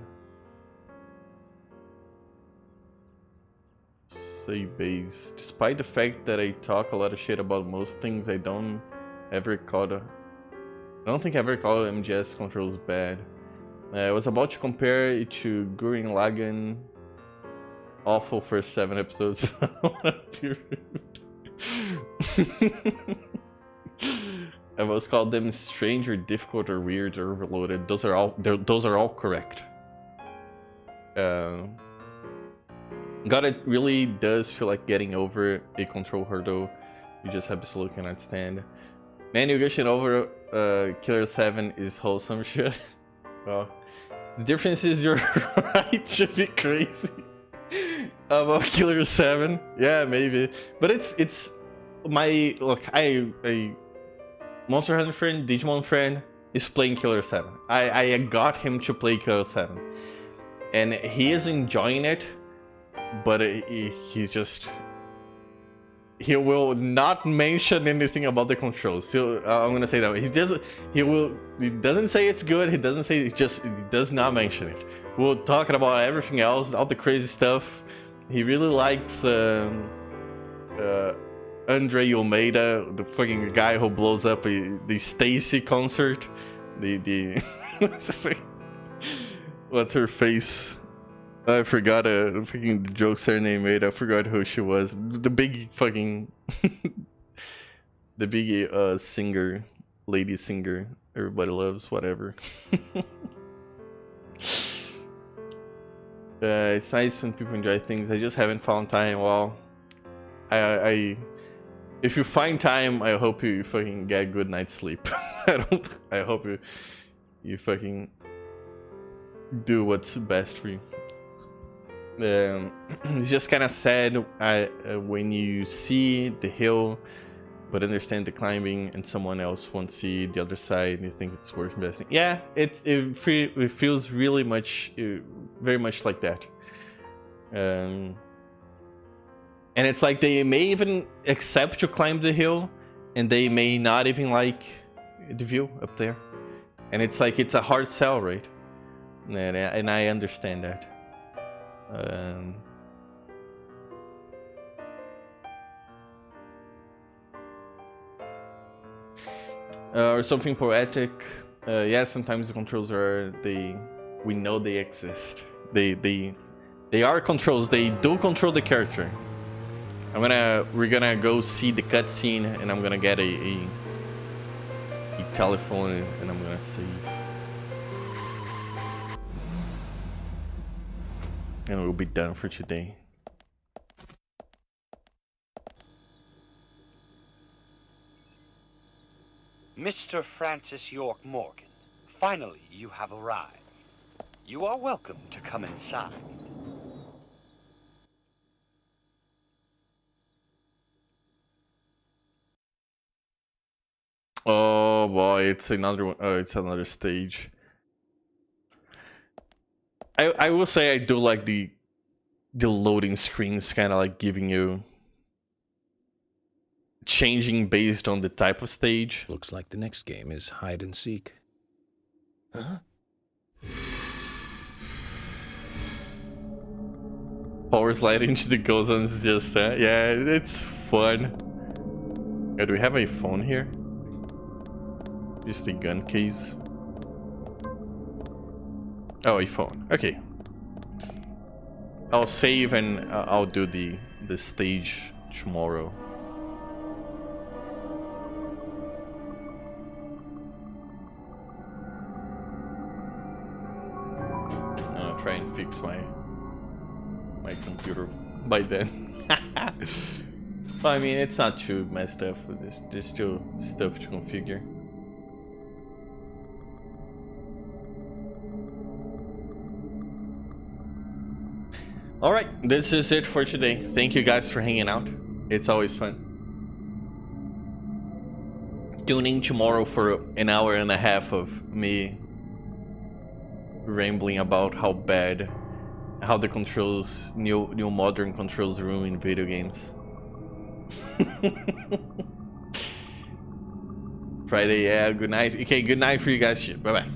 Say base. Despite the fact that I talk a lot of shit about most things, I don't think I ever called MGS controls bad. I was about to compare it to Gurren Lagann. Awful first 7 episodes. I've always called them strange or difficult or weird or overloaded. Those are all correct. God, it really does feel like getting over a control hurdle you just absolutely cannot stand. Man, you gushing over Killer 7 is wholesome shit. Well, the difference is your right should be crazy about Killer 7. Yeah, maybe, but it's my look. I Monster Hunter friend, Digimon friend is playing Killer 7. I got him to play Killer 7, and he is enjoying it, but he's just. He will not mention anything about the controls. So I'm gonna say that he doesn't. He doesn't say it's good. He doesn't say. He does not mention it. We'll talk about everything else, all the crazy stuff. He really likes Andre Almeida, the fucking guy who blows up the Stacy concert. The what's her face? I forgot the fucking jokes her name made. I forgot who she was. The big fucking the big singer, lady singer. Everybody loves whatever. It's nice when people enjoy things. I just haven't found time. Well, if you find time, I hope you fucking get a good night's sleep. I hope you fucking do what's best for you. It's just kind of sad when you see the hill but understand the climbing and someone else won't see the other side and you think it's worth investing. Yeah, it feels really much very much like that. And it's like they may even accept to climb the hill and they may not even like the view up there, and it's like it's a hard sell, right? And I understand that. Or something poetic. Yeah, sometimes the controls are we know they exist. They are controls. They do control the character. We're gonna go see the cutscene, and I'm gonna get a telephone, and I'm gonna save. And we'll be done for today. Mr. Francis York Morgan, finally you have arrived. You are welcome to come inside. Oh boy, it's another one. Oh, it's another stage. I will say I do like the loading screens, kind of like giving you changing based on the type of stage. Looks like the next game is hide and seek. Huh? Power slide into the Gozans is just yeah, it's fun. Yeah, do we have a phone here? Just a gun case. Oh, a phone. Okay. I'll save and I'll do the stage tomorrow. I'll try and fix my computer by then. Well, I mean, it's not too messed up. There's still stuff to configure. Alright, this is it for today. Thank you guys for hanging out. It's always fun. Tune in tomorrow for an hour and a half of me rambling about how the controls, new modern controls ruin video games. Friday, yeah, good night. Okay, good night for you guys. Bye bye.